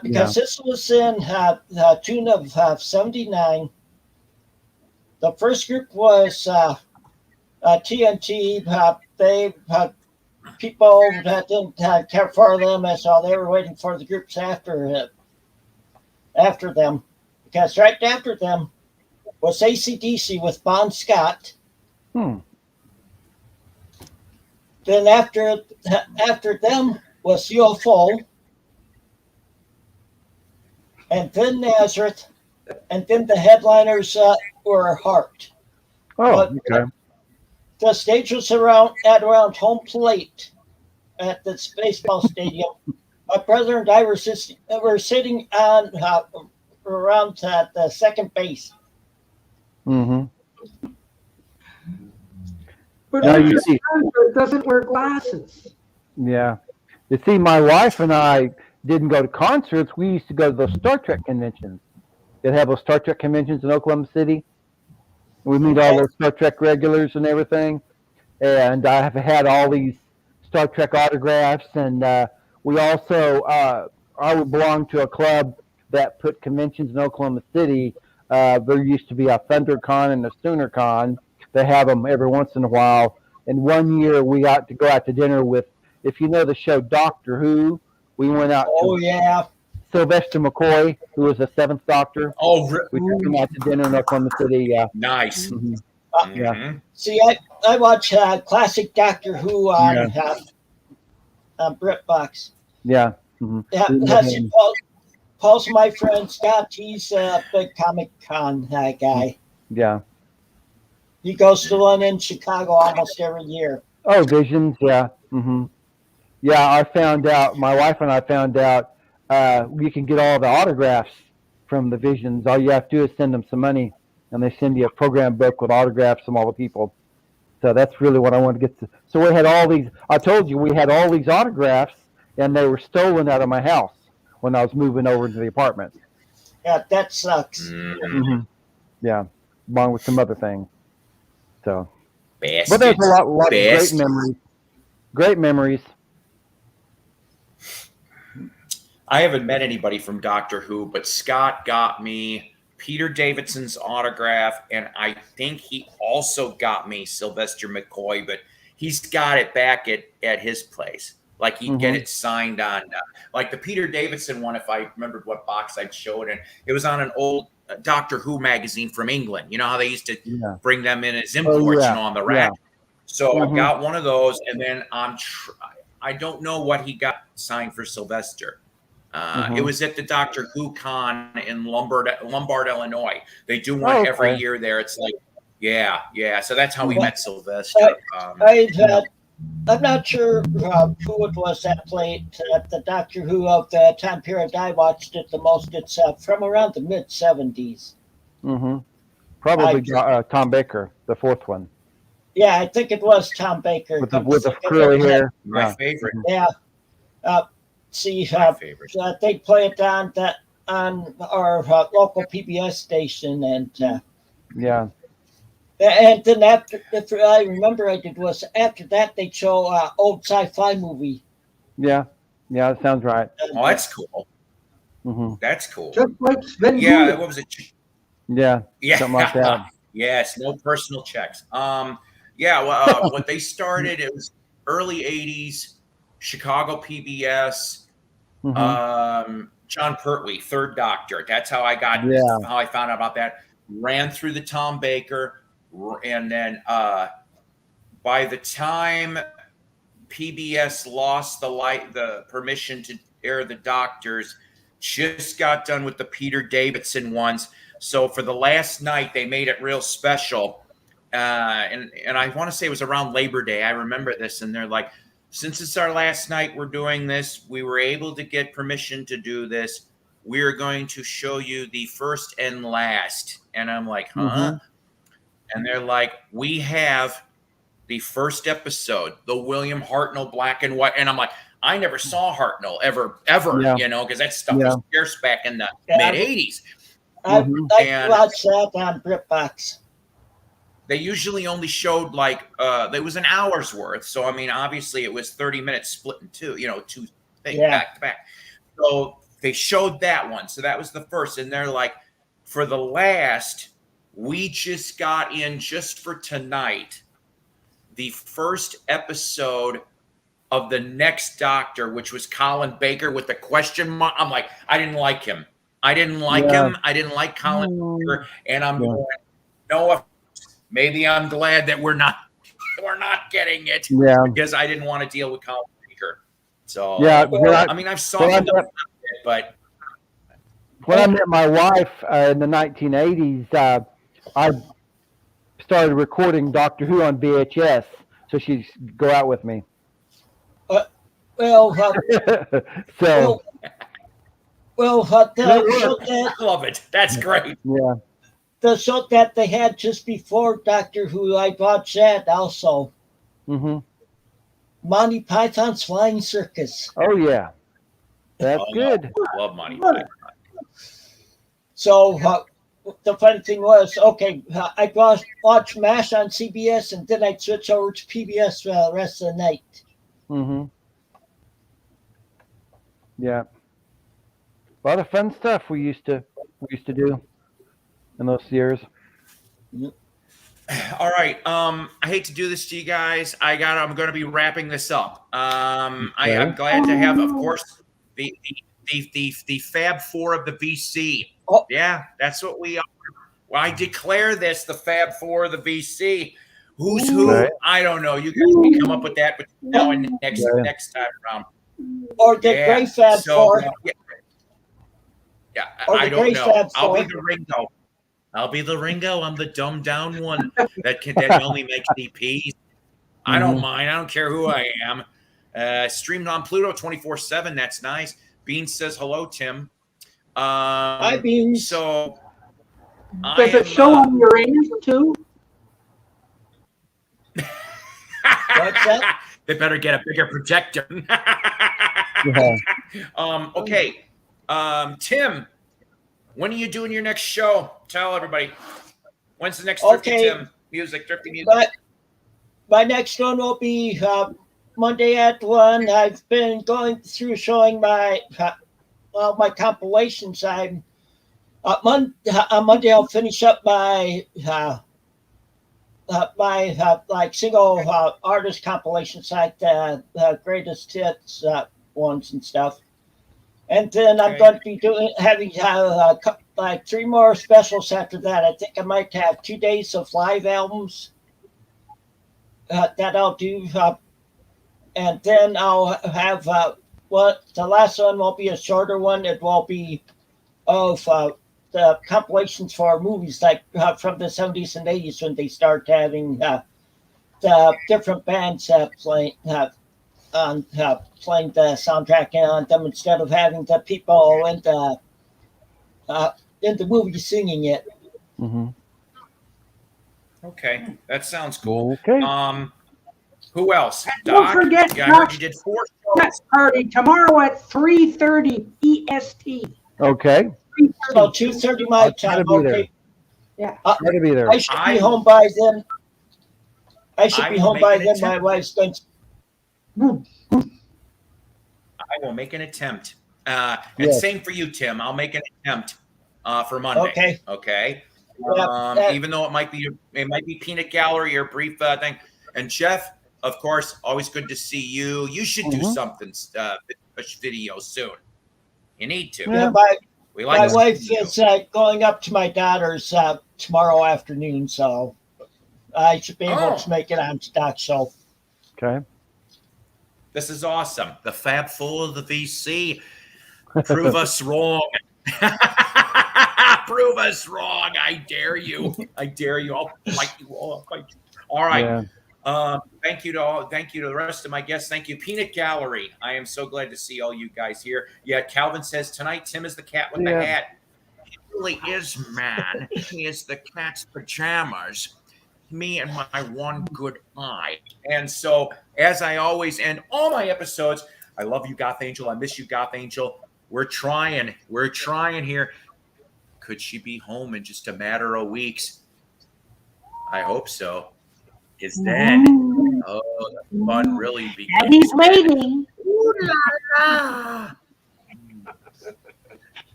Because this was in June of 79. The first group was TNT. They people that didn't care for them, and so they were waiting for the groups after them. Because right after them was AC/DC with Bon Scott. Then after them was UFO, and then Nazareth, and then the headliners were Heart. Oh, But okay. the stage was around home plate at this baseball stadium. My brother and I were sitting on around the second base. Mm-hmm. But Now you Richard see, Sanders doesn't wear glasses. yeah. You see, my wife and I didn't go to concerts. We used to go to those Star Trek conventions. They'd have those Star Trek conventions in Oklahoma City. We meet all Okay. those Star Trek regulars and everything. And I have had all these Star Trek autographs. And we also, I belong to a club that put conventions in Oklahoma City. There used to be a ThunderCon and a SoonerCon. They have them every once in a while. And one year we got to go out to dinner with, if you know the show Doctor Who, we went out Oh to yeah. Sylvester McCoy, who was the seventh Doctor. Oh, We took him out to dinner in Oklahoma City. Yeah. nice. Mhm. Yeah. Yeah. See, I watch classic Doctor Who on BritBox. Yeah. Mhm. Paul's my friend Scott. He's a big Comic Con guy. Yeah. He goes to one in Chicago almost every year. Oh, Visions. Yeah. Yeah. I found out. My wife and I found out you can get all the autographs from the Visions. All you have to do is send them some money, and they send you a program book with autographs from all the people. So that's really what I wanted to get to. So we had all these. I told you we had all these autographs, and they were stolen out of my house when I was moving over to the apartment. Yeah, that sucks. Mhm. Yeah, along with some other things. So, Bastards. but there's a lot of great Bastards. memories. Great memories. I haven't met anybody from Doctor Who, but Scott got me Peter Davidson's autograph, and I think he also got me Sylvester McCoy, but he's got it back at his place. Like he'd get it signed on, like the Peter Davidson one. If I remembered what box I'd show it in, it was on an old Doctor Who magazine from England. You know how they used to bring them in as imports, you know, on the rack. So I got one of those, and then I don't know what he got signed for Sylvester. It was at the Doctor Who Con in Lombard, Illinois. They do one every year there. It's like, yeah. So that's how we met Sylvester. I'm not sure who it was that played the Doctor Who of the time period I watched it the most. It's from around the mid 70s. Probably Tom Baker, the fourth one. Yeah, I think it was Tom Baker. With the curly hair. My favorite. Yeah. See, they play it on our local PBS station, and and then after I remember after that they show old sci-fi movie. Yeah, that sounds right. Oh, that's cool. That's cool. Just like Sven. Yeah, what was it? Yeah, something like that. Yes, no personal checks. Well, what they started, it was early 80s, Chicago PBS, John Pertwee, Third Doctor. That's how I got, how I found out about that. Ran through the Tom Baker, and then by the time PBS lost the permission to air the Doctors, just got done with the Peter Davidson ones. So for the last night, they made it real special. And I want to say it was around Labor Day. I remember this. And they're like, since it's our last night, we're doing this. We were able to get permission to do this. We're going to show you the first and last. And I'm like, huh? And they're like, we have the first episode, the William Hartnell black and white. And I'm like, I never saw Hartnell ever, you know, because that stuff was scarce back in the mid 80s. I watched that on BritBox. They usually only showed like there was an hour's worth. So I mean, obviously it was 30 minutes split in two, you know, two things back to back. So they showed that one. So that was the first. And they're like, for the last, we just got in just for tonight the first episode of the next Doctor, which was Colin Baker with the question mark. I'm like, I didn't like him. I didn't like him. I didn't like Colin Baker. And I'm going, no, maybe I'm glad that we're not getting it because I didn't want to deal with Colin Baker. So Yeah, I mean, I've softened up a bit, but when I met my wife in the 1980s, I started recording Doctor Who on VHS, so she'd go out with me. Well, So the show I love it. That's great. yeah, the show that they had just before Doctor Who, I watched that also. hmm Monty Python's Flying Circus. oh yeah, that's good. Love Monty Python. So the funny thing was, okay, I watched MASH on CBS, and then I'd switch over to PBS for the rest of the night. hmm Yeah, a lot of fun stuff we used to do in those years. All right. I hate to do this to you guys. I'm going to be wrapping this up. I'm glad to have, of course, the Fab Four of the VC. Oh. Yeah, that's what we are. Well, I declare this the Fab Four of the VC. Who's who? Right. I don't know. You guys can come up with that between now and next time around. Or the Grey Fab Four. Yeah, Or I the don't Grey know. Fab I'll be Four. the Ringo. I'm the dumbed down one that only makes EPs. I don't mind. I don't care who I am. Streamed on Pluto 24/7. That's nice. Bean says hello, Tim. Hi, Beans. So Does it show on Uranus too? What's that? They better get a bigger projector. Okay. Tim, when are you doing your next show? Tell everybody. When's the next Thrifty Tim music? Thrifty music. My next one will be Monday at 1. I've been going through showing my compilations. On Monday I'll finish up my single artist compilations, like the greatest hits ones and stuff. And then I'm going to be having 3 more specials after that. I think I might have 2 days of live albums that I'll do. And then I'll have the last one will be a shorter one. It will be of the compilations for movies, like from the 70s and 80s, when they start having the different bands playing the soundtrack on them, instead of having the people in the movie singing it. Mm-hmm. Okay, that sounds cool. Okay. Who else? Don't Doc? forget, Yeah, I heard you did 4 shows. Party tomorrow at 3:30 EST. Okay. So 2:30 my time. Okay. Yeah. Try to be there. I should be home by then. I should I be will home make by an then. attempt. My wife's going to. I will make an attempt. And Yes. same for you, Tim. I'll make an attempt for Monday. Okay. Okay. Yeah, Even though it might be peanut gallery or brief thing. And Jeff, of course, always good to see you. You should do something video soon. You need to. Yeah, my wife is going up to my daughter's tomorrow afternoon, so I should be able to make it on Stock Show. Okay. This is awesome. The Fab Four of the VC. Prove us wrong. Prove us wrong. I dare you. I dare you. I'll fight you all. I'll fight you. All right. Yeah. Thank you to the rest of my guests. Thank you, Peanut Gallery. I am so glad to see all you guys here. Yeah, Calvin says tonight Tim is the cat with the hat. He really is, man. He is the cat's pajamas. Me and my one good eye. And so, as I always end all my episodes, I love you, Goth Angel. I miss you, Goth Angel. We're trying. We're trying here. Could she be home in just a matter of weeks? I hope so. Is then, the fun really begins. And he's waiting. Ooh la la.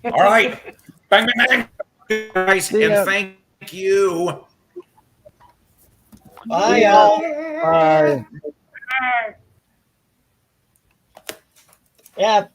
All right. Bang, bang, bang. Guys, and thank you. Bye, y'all. Bye. Yeah,